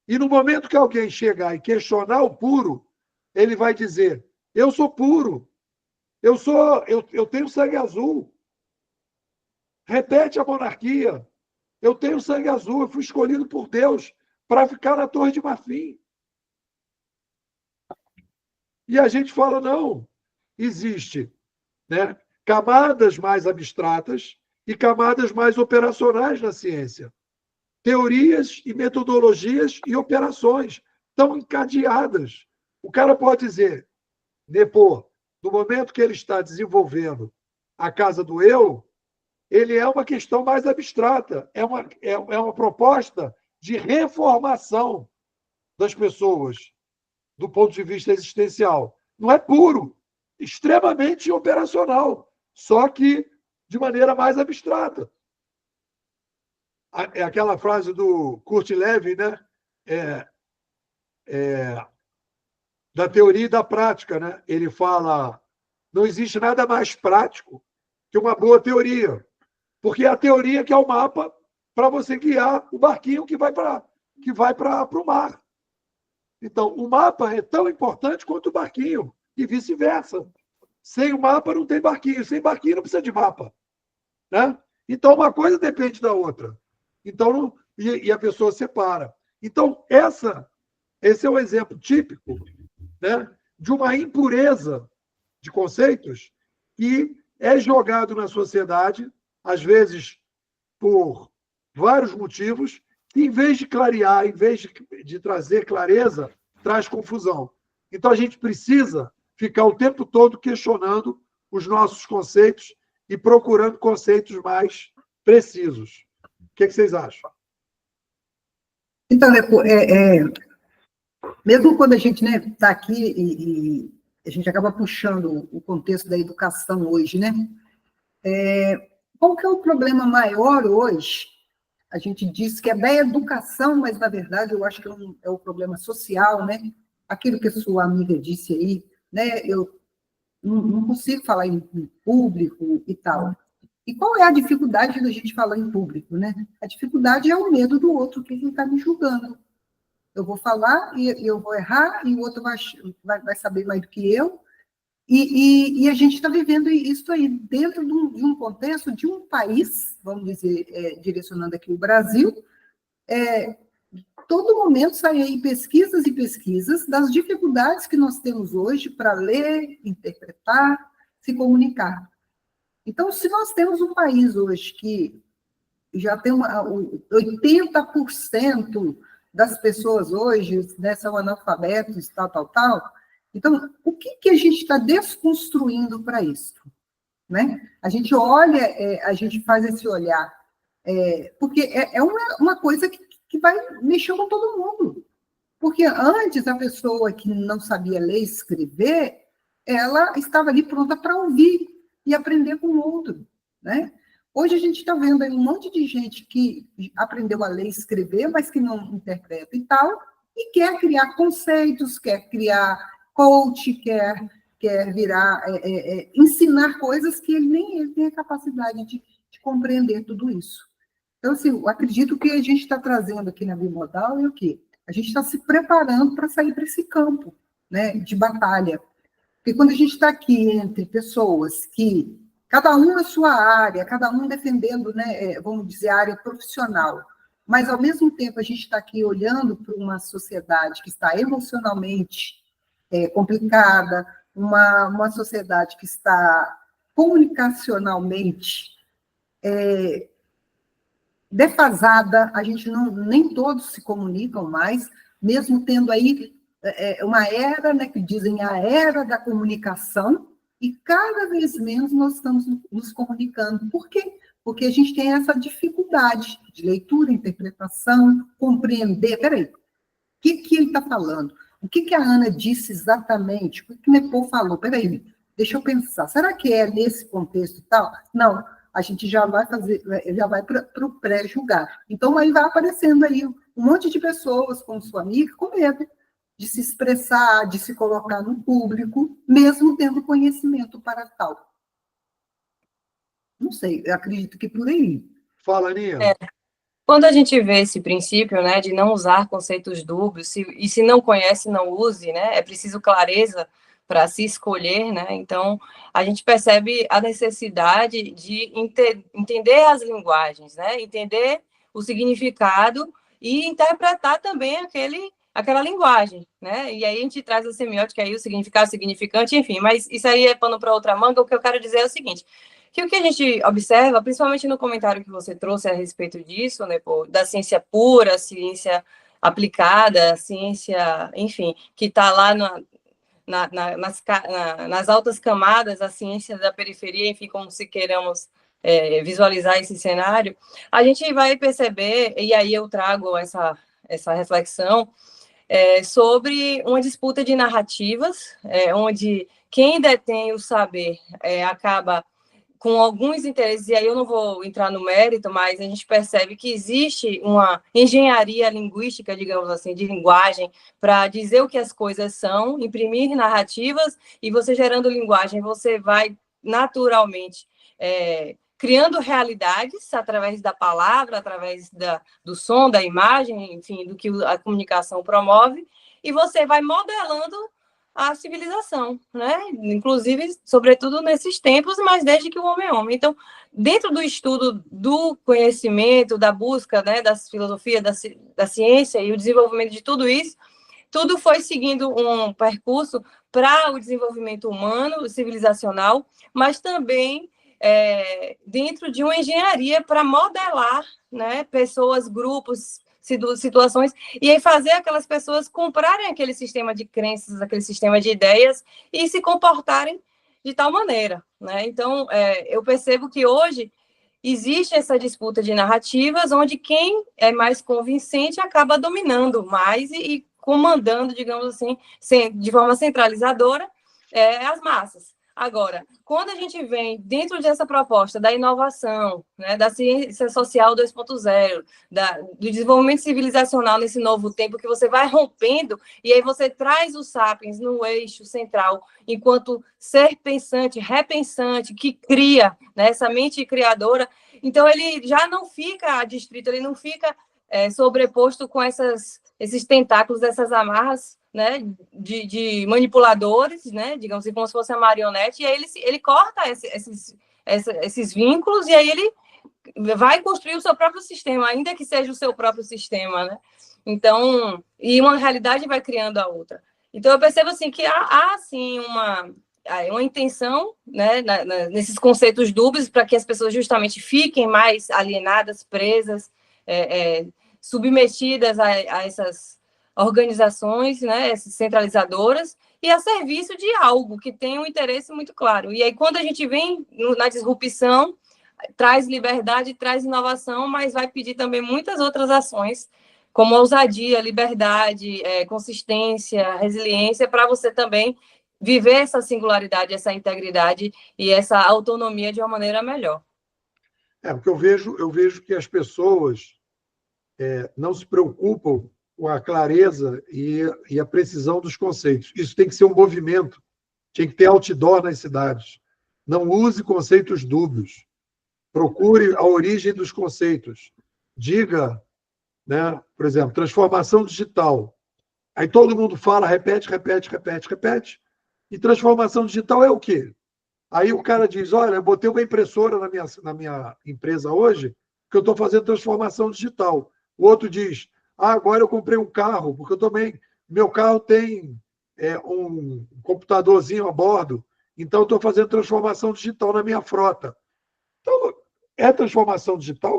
E no momento que alguém chegar e questionar o puro, ele vai dizer, eu sou puro, eu tenho sangue azul. Repete a monarquia. Eu tenho sangue azul, eu fui escolhido por Deus para ficar na Torre de Marfim. E a gente fala, não, existe, né, camadas mais abstratas e camadas mais operacionais na ciência. Teorias e metodologias e operações estão encadeadas. O cara pode dizer, Nepô, no momento que ele está desenvolvendo a Casa do Eu, ele é uma questão mais abstrata, é uma proposta de reformação das pessoas do ponto de vista existencial. Não é puro, extremamente operacional, só que de maneira mais abstrata. É aquela frase do Kurt Lewin, né? Da teoria e da prática, né? Ele fala: não existe nada mais prático que uma boa teoria, porque é a teoria que é o mapa para você guiar o barquinho que vai para o mar. Então, o mapa é tão importante quanto o barquinho, e vice-versa. Sem o mapa não tem barquinho, sem barquinho não precisa de mapa. Né? Então, uma coisa depende da outra. Então, e a pessoa separa. Então, esse é um exemplo típico, né, de uma impureza de conceitos que é jogado na sociedade, às vezes por vários motivos, que, em vez de clarear, em vez de trazer clareza, traz confusão. Então, a gente precisa ficar o tempo todo questionando os nossos conceitos e procurando conceitos mais precisos. O que vocês acham? Então, mesmo quando a gente está aqui e a gente acaba puxando o contexto da educação hoje, né? Qual que é o problema maior hoje? A gente diz que é da educação, mas, na verdade, eu acho que é o problema social, né? Aquilo que a sua amiga disse aí, né? Eu não consigo falar em público e tal. E qual é a dificuldade da gente falar em público, né? A dificuldade é o medo do outro, que ele está me julgando. Eu vou falar e eu vou errar, e o outro vai saber mais do que eu. E a gente está vivendo isso aí dentro de um contexto de um país, vamos dizer, direcionando aqui o Brasil, todo momento saem aí pesquisas e pesquisas das dificuldades que nós temos hoje para ler, interpretar, se comunicar. Então, se nós temos um país hoje que já tem 80% das pessoas hoje, né, são analfabetos, tal, então, o que a gente está desconstruindo para isso? Né? A gente olha, a gente faz esse olhar, porque é uma coisa que vai mexer com todo mundo. Porque antes, a pessoa que não sabia ler e escrever, ela estava ali pronta para ouvir e aprender com o outro. Né? Hoje a gente está vendo aí um monte de gente que aprendeu a ler e escrever, mas que não interpreta e tal, e quer criar conceitos, quer criar coach, quer virar, ensinar coisas que nem ele tem a capacidade de compreender tudo isso. Então, assim, eu acredito que a gente está trazendo aqui na Bimodal é o quê? A gente está se preparando para sair para esse campo, né, de batalha. Porque quando a gente está aqui entre pessoas que, cada um na sua área, cada um defendendo, né, vamos dizer, a área profissional, mas, ao mesmo tempo, a gente está aqui olhando para uma sociedade que está emocionalmente complicada, uma sociedade que está comunicacionalmente defasada, a gente nem todos se comunicam mais, mesmo tendo aí uma era, né, que dizem a era da comunicação, e cada vez menos nós estamos nos comunicando. Por quê? Porque a gente tem essa dificuldade de leitura, interpretação, compreender. Peraí, o que ele está falando? O que a Ana disse exatamente? O que o Nepô falou? Peraí, deixa eu pensar. Será que é nesse contexto e tal? Não, a gente já vai para o pré-julgar. Então, aí vai aparecendo aí um monte de pessoas, como sua amiga, com medo de se expressar, de se colocar no público, mesmo tendo conhecimento para tal. Não sei, eu acredito que por aí. Fala, Aninha. Quando a gente vê esse princípio, né, de não usar conceitos dúbios, e se não conhece, não use, né, é preciso clareza para se escolher, né, então a gente percebe a necessidade de entender as linguagens, né, entender o significado e interpretar também aquela linguagem, né, e aí a gente traz a semiótica aí, o significado, o significante, enfim, mas isso aí é pano para outra manga. O que eu quero dizer é o seguinte, que o que a gente observa, principalmente no comentário que você trouxe a respeito disso, né, da ciência pura, ciência aplicada, ciência, enfim, que está lá nas altas camadas, a ciência da periferia, enfim, como se queiramos visualizar esse cenário, a gente vai perceber, e aí eu trago essa reflexão, sobre uma disputa de narrativas, onde quem detém o saber acaba com alguns interesses, e aí eu não vou entrar no mérito, mas a gente percebe que existe uma engenharia linguística, digamos assim, de linguagem, para dizer o que as coisas são, imprimir narrativas, e você gerando linguagem, você vai naturalmente criando realidades através da palavra, através do som, da imagem, enfim, do que a comunicação promove, e você vai modelando a civilização, né? Inclusive, sobretudo nesses tempos, mas desde que o homem é homem. Então, dentro do estudo do conhecimento, da busca, né, da filosofia, da ciência e o desenvolvimento de tudo isso, tudo foi seguindo um percurso para o desenvolvimento humano, civilizacional, mas também dentro de uma engenharia para modelar, né, pessoas, grupos, situações, e aí fazer aquelas pessoas comprarem aquele sistema de crenças, aquele sistema de ideias e se comportarem de tal maneira, né? Então, eu percebo que hoje existe essa disputa de narrativas onde quem é mais convincente acaba dominando mais e comandando, digamos assim, de forma centralizadora, as massas. Agora, quando a gente vem dentro dessa proposta da inovação, né, da ciência social 2.0, do desenvolvimento civilizacional nesse novo tempo, que você vai rompendo, e aí você traz os sapiens no eixo central, enquanto ser pensante, repensante, que cria, né, essa mente criadora, então ele já não fica adstrito, ele não fica sobreposto com esses tentáculos, essas amarras, né, de manipuladores, né, digamos assim, como se fosse a marionete, e aí ele corta esses vínculos, e aí ele vai construir o seu próprio sistema, ainda que seja o seu próprio sistema, né? Então, e uma realidade vai criando a outra. Então, eu percebo assim que há assim, uma intenção, né, nesses conceitos dúbios para que as pessoas justamente fiquem mais alienadas, presas, submetidas a essas organizações, né, centralizadoras, e a serviço de algo que tem um interesse muito claro. E aí, quando a gente vem na disrupção, traz liberdade, traz inovação, mas vai pedir também muitas outras ações, como ousadia, liberdade, consistência, resiliência, para você também viver essa singularidade, essa integridade e essa autonomia de uma maneira melhor. Porque eu vejo que as pessoas não se preocupam com a clareza e a precisão dos conceitos. Isso tem que ser um movimento, tem que ter outdoor nas cidades. Não use conceitos dúbios. Procure a origem dos conceitos. Diga, né, por exemplo, transformação digital. Aí todo mundo fala, repete. E transformação digital é o quê? Aí o cara diz, olha, eu botei uma impressora na minha empresa hoje, que eu estou fazendo transformação digital. O outro diz, agora eu comprei um carro, porque eu também, meu carro tem um computadorzinho a bordo, então eu estou fazendo transformação digital na minha frota. Então, transformação digital?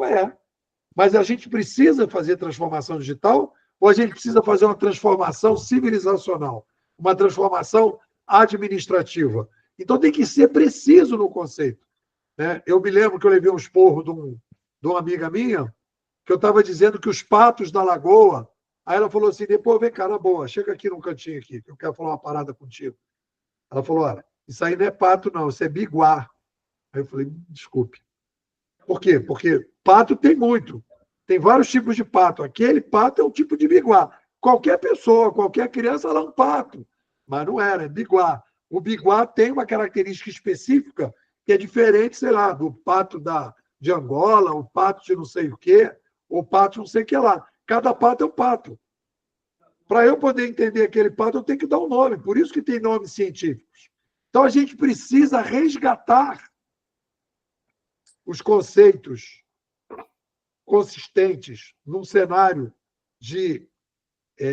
Mas a gente precisa fazer transformação digital ou a gente precisa fazer uma transformação civilizacional, uma transformação administrativa? Então, tem que ser preciso no conceito, né? Eu me lembro que eu levei um esporro de uma amiga minha, que eu estava dizendo que os patos da lagoa... Aí ela falou assim, depois vem cá, na boa, chega aqui num cantinho aqui, que eu quero falar uma parada contigo. Ela falou, olha, isso aí não é pato, não, isso é biguá. Aí eu falei, desculpe. Por quê? Porque pato tem muito. Tem vários tipos de pato. Aquele pato é um tipo de biguá. Qualquer pessoa, qualquer criança, ela é um pato. Mas não era, é biguá. O biguá tem uma característica específica que é diferente, sei lá, do pato de Angola, o pato de não sei o quê, o pato não sei o que lá. Cada pato é um pato. Para eu poder entender aquele pato, eu tenho que dar um nome. Por isso que tem nomes científicos. Então, a gente precisa resgatar os conceitos consistentes num cenário de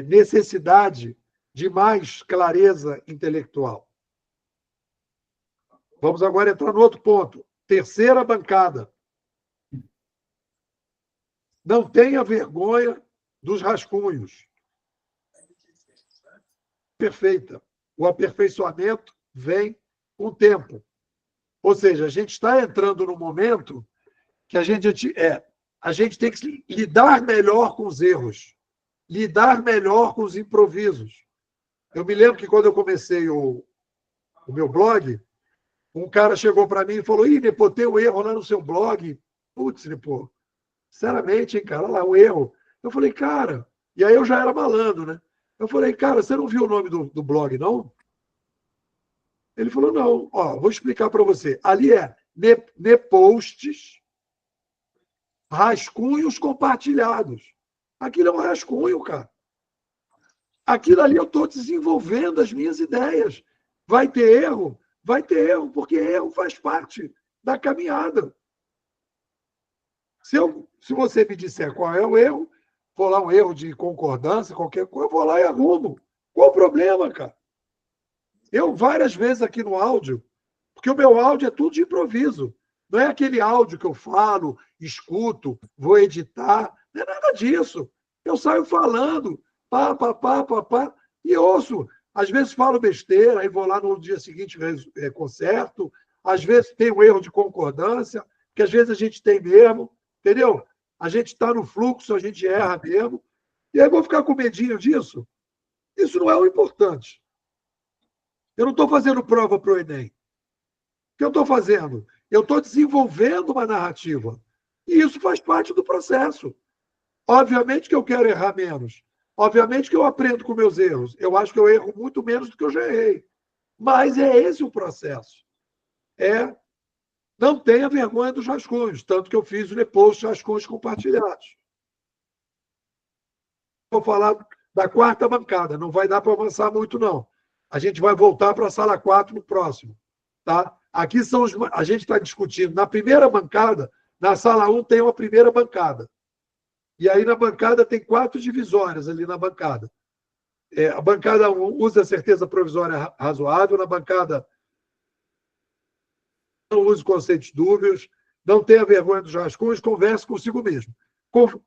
necessidade de mais clareza intelectual. Vamos agora entrar no outro ponto. Terceira bancada. Não tenha vergonha dos rascunhos. Perfeita. O aperfeiçoamento vem com o tempo. Ou seja, a gente está entrando num momento que a gente tem que lidar melhor com os erros, lidar melhor com os improvisos. Eu me lembro que quando eu comecei o meu blog, Um cara chegou para mim e falou: Ih, Nepô, tem um erro lá no seu blog. Putz, Nepô, sinceramente, hein, cara, olha lá, um erro. Eu falei, cara, e aí eu já era malandro, né? Eu falei, cara, você não viu o nome do blog, não? Ele falou, não, ó, vou explicar para você. Ali é Neposts, rascunhos compartilhados. Aquilo é um rascunho, cara. Aquilo ali eu estou desenvolvendo as minhas ideias. Vai ter erro? Vai ter erro, porque erro faz parte da caminhada. Se você me disser qual é o erro, for lá um erro de concordância, qualquer coisa, eu vou lá e arrumo. Qual o problema, cara? Eu, várias vezes aqui no áudio, porque o meu áudio é tudo de improviso. Não é aquele áudio que eu falo, escuto, vou editar, não é nada disso. Eu saio falando, pá, pá, pá, pá, pá, e ouço. Às vezes falo besteira, aí vou lá no dia seguinte conserto. Às vezes tem um erro de concordância, que às vezes a gente tem mesmo, entendeu? A gente está no fluxo, a gente erra mesmo. E aí vou ficar com medinho disso? Isso não é o importante. Eu não estou fazendo prova para o Enem. O que eu estou fazendo? Eu estou desenvolvendo uma narrativa. E isso faz parte do processo. Obviamente que eu quero errar menos. Obviamente que eu aprendo com meus erros. Eu acho que eu erro muito menos do que eu já errei. Mas é esse o processo. Não tenha vergonha dos rascunhos. Tanto que eu fiz o repost de rascunhos compartilhados. Vou falar da quarta bancada. Não vai dar para avançar muito, não. A gente vai voltar para a sala 4 no próximo. Tá? Aqui são a gente está discutindo. Na primeira bancada, na sala 1 tem uma primeira bancada. E aí na bancada tem 4 divisórias ali na bancada. A bancada 1 usa a certeza provisória razoável, na bancada não use conceitos dúbios, não tenha vergonha dos rascunhos, converse consigo mesmo.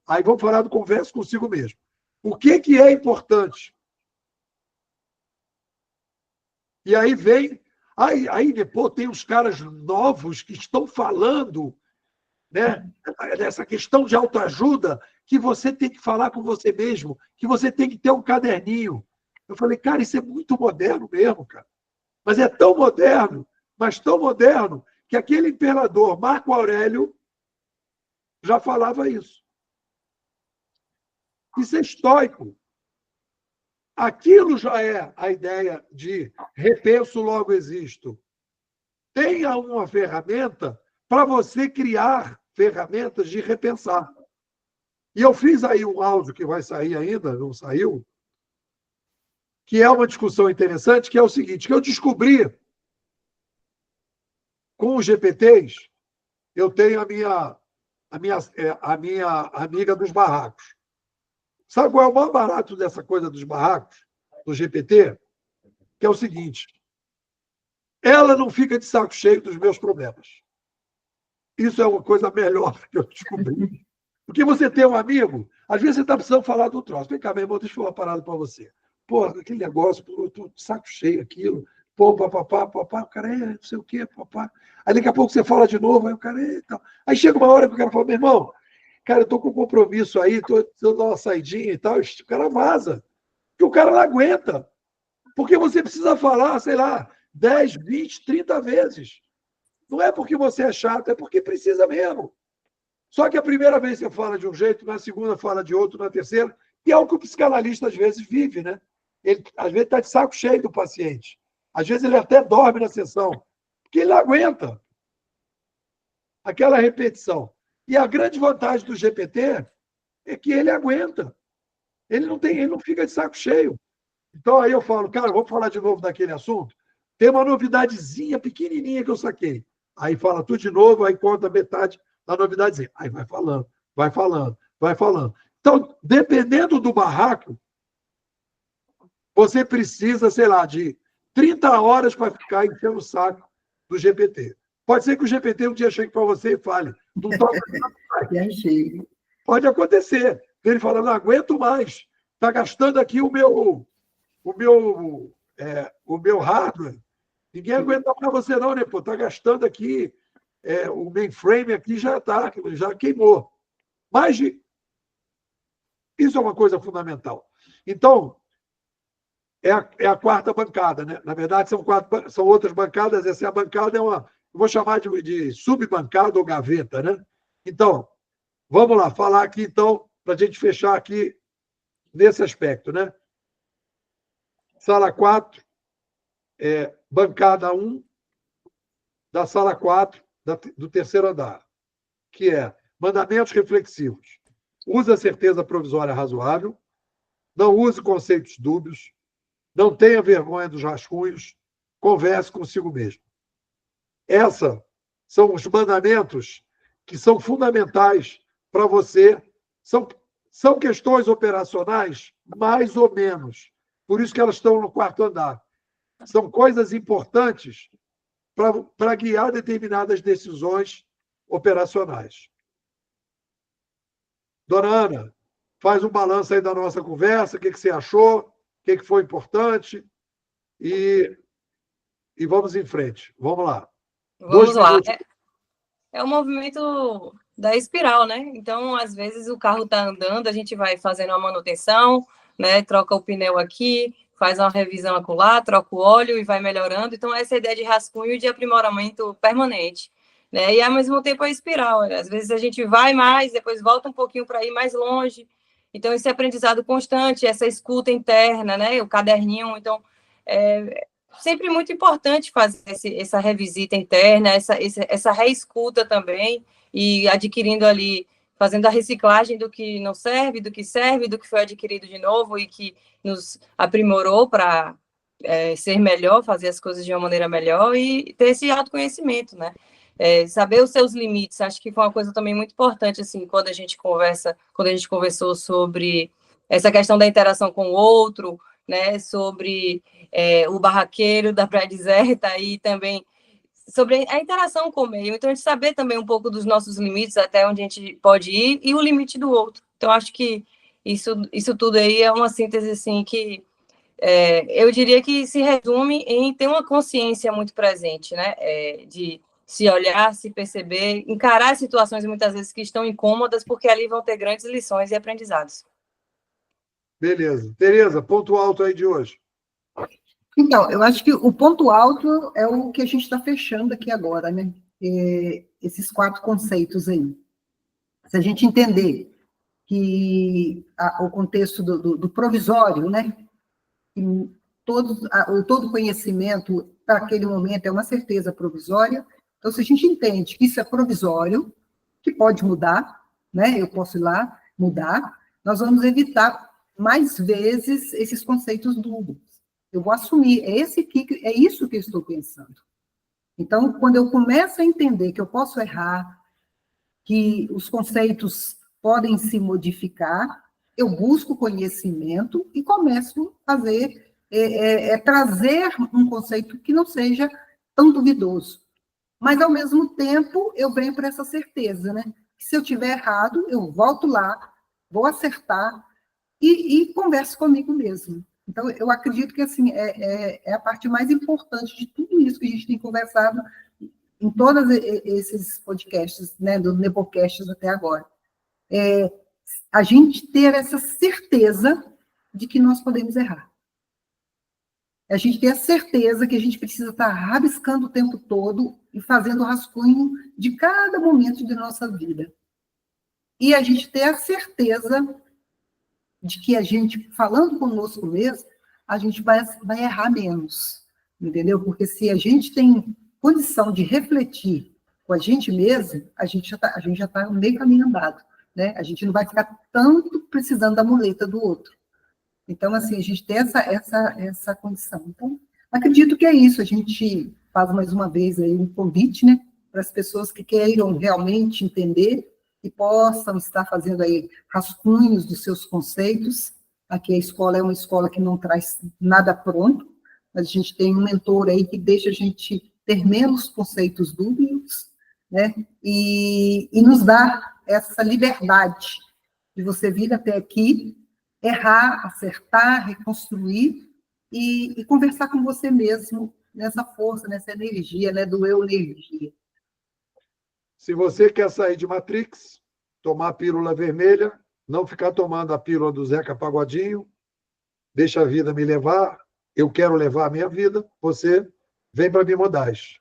Aí vamos falar do converse consigo mesmo. O que é importante? E aí vem... Aí depois tem os caras novos que estão falando, né, dessa questão de autoajuda, que você tem que falar com você mesmo, que você tem que ter um caderninho. Eu falei, cara, isso é muito moderno mesmo, cara. Mas é tão moderno, mas tão moderno, que aquele imperador Marco Aurélio já falava isso. Isso é estoico. Aquilo já é a ideia de repenso, logo existo. Tenha uma ferramenta para você criar ferramentas de repensar. E eu fiz aí um áudio que vai sair ainda, não saiu, que é uma discussão interessante, que é o seguinte, que eu descobri com os GPTs, eu tenho a minha amiga dos barracos. Sabe qual é o mais barato dessa coisa dos barracos, do GPT? Que é o seguinte, ela não fica de saco cheio dos meus problemas. Isso é uma coisa melhor que eu descobri. Porque você tem um amigo, às vezes você está precisando falar do troço. Vem cá, meu irmão, deixa eu falar uma parada para você. Pô, aquele negócio, eu estou de saco cheio aquilo. Pô, papapá, o cara não sei o quê, papá. Aí daqui a pouco você fala de novo, aí o cara tal. Aí chega uma hora que o cara fala, meu irmão, cara, eu estou com um compromisso aí, estou dando uma saidinha e tal. O cara vaza. Porque o cara não aguenta. Porque você precisa falar, sei lá, 10, 20, 30 vezes. Não é porque você é chato, é porque precisa mesmo. Só que a primeira vez você fala de um jeito, na segunda fala de outro, na terceira, e é o que o psicanalista às vezes vive, né? Ele, às vezes, está de saco cheio do paciente. Às vezes ele até dorme na sessão, porque ele não aguenta aquela repetição. E a grande vantagem do GPT é que ele aguenta. Ele não fica de saco cheio. Então, aí eu falo, cara, vamos falar de novo daquele assunto? Tem uma novidadezinha pequenininha que eu saquei. Aí fala tudo de novo, aí conta metade da novidadezinha. Aí vai falando, vai falando, vai falando. Então, dependendo do barraco, você precisa, sei lá, de 30 horas para ficar enchendo o saco do GPT. Pode ser que o GPT um dia chegue para você e fale, não toca mais. Pode acontecer. Ele fala, não aguento mais. Está gastando aqui o meu hardware. Ninguém aguenta para você não, né? Está gastando aqui, o mainframe aqui já queimou. Mas isso é uma coisa fundamental. Então, é a quarta bancada, né? Na verdade, são outras bancadas, essa é a bancada, eu vou chamar de subbancada ou gaveta, né? Então, vamos lá, falar aqui, então, para a gente fechar aqui nesse aspecto, né? Sala 4, bancada 1 da sala 4 do terceiro andar, que é mandamentos reflexivos. Use a certeza provisória razoável, não use conceitos dúbios, não tenha vergonha dos rascunhos, converse consigo mesmo. Esses são os mandamentos que são fundamentais para você. São questões operacionais, mais ou menos. Por isso que elas estão no quarto andar. São coisas importantes para guiar determinadas decisões operacionais. Dona Ana, faz um balanço aí da nossa conversa, o que você achou, o que foi importante, e vamos em frente. Vamos lá. Vamos lá. É o movimento da espiral, né? Então, às vezes, o carro está andando, a gente vai fazendo a manutenção, né? Troca o pneu aqui, faz uma revisão acolá, troca o óleo e vai melhorando. Então, essa é a ideia de rascunho e de aprimoramento permanente, né? E, ao mesmo tempo, a espiral. Às vezes, a gente vai mais, depois volta um pouquinho para ir mais longe. Então, esse aprendizado constante, essa escuta interna, né? O caderninho. Então, sempre muito importante fazer essa revisita interna, essa reescuta também, e adquirindo ali, fazendo a reciclagem do que não serve, do que serve, do que foi adquirido de novo e que nos aprimorou para ser melhor, fazer as coisas de uma maneira melhor e ter esse autoconhecimento, né? Saber os seus limites, acho que foi uma coisa também muito importante, assim, quando a gente conversou sobre essa questão da interação com o outro, né, sobre o barraqueiro da Praia Deserta e também sobre a interação com o meio. Então, a gente saber também um pouco dos nossos limites, até onde a gente pode ir, e o limite do outro. Então, acho que isso tudo aí é uma síntese, assim, que eu diria que se resume em ter uma consciência muito presente, né, de se olhar, se perceber, encarar situações muitas vezes que estão incômodas, porque ali vão ter grandes lições e aprendizados. Beleza. Tereza, ponto alto aí de hoje. Então, eu acho que o ponto alto é o que a gente está fechando aqui agora, né? Esses 4 conceitos aí. Se a gente entender que o contexto do provisório, né? Todo conhecimento, para aquele momento, é uma certeza provisória. Então, se a gente entende que isso é provisório, que pode mudar, né? Eu posso ir lá mudar, nós vamos evitar mais vezes esses conceitos dúbios. Eu vou assumir, é isso que eu estou pensando. Então, quando eu começo a entender que eu posso errar, que os conceitos podem se modificar, eu busco conhecimento e começo a fazer, trazer um conceito que não seja tão duvidoso. Mas, ao mesmo tempo, eu venho para essa certeza, né? Que se eu tiver errado, eu volto lá, vou acertar e converso comigo mesmo. Então, eu acredito que assim, é a parte mais importante de tudo isso que a gente tem conversado em todos esses podcasts, né, dos Nepodcasts até agora. A gente ter essa certeza de que nós podemos errar. A gente ter a certeza que a gente precisa estar rabiscando o tempo todo e fazendo rascunho de cada momento de nossa vida. E a gente ter a certeza de que a gente, falando conosco mesmo, a gente vai errar menos, entendeu? Porque se a gente tem condição de refletir com a gente mesmo, a gente já está meio caminho andado, né? A gente não vai ficar tanto precisando da muleta do outro. Então, assim, a gente tem essa condição. Então, acredito que é isso. A gente faz mais uma vez aí um convite, né, para as pessoas que queiram realmente entender e possam estar fazendo aí rascunhos dos seus conceitos. Aqui a escola é uma escola que não traz nada pronto, mas a gente tem um mentor aí que deixa a gente ter menos conceitos dúbios, né? E nos dá essa liberdade de você vir até aqui, errar, acertar, reconstruir e conversar com você mesmo nessa força, nessa energia, né, do eu-energia. Se você quer sair de Matrix, tomar a pílula vermelha, não ficar tomando a pílula do Zeca Pagodinho, deixa a vida me levar, eu quero levar a minha vida, você vem para Bimodais.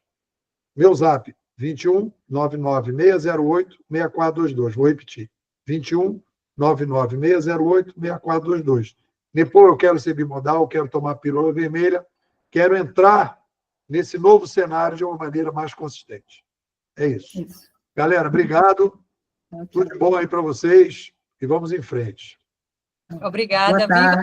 Meu zap, 21 99 608 6422. Vou repetir. 21 99 608 6422. Depois eu quero ser bimodal, quero tomar pílula vermelha, quero entrar nesse novo cenário de uma maneira mais consistente. É isso. Galera, obrigado. Tudo de bom aí para vocês e vamos em frente. Obrigada, Boa tarde.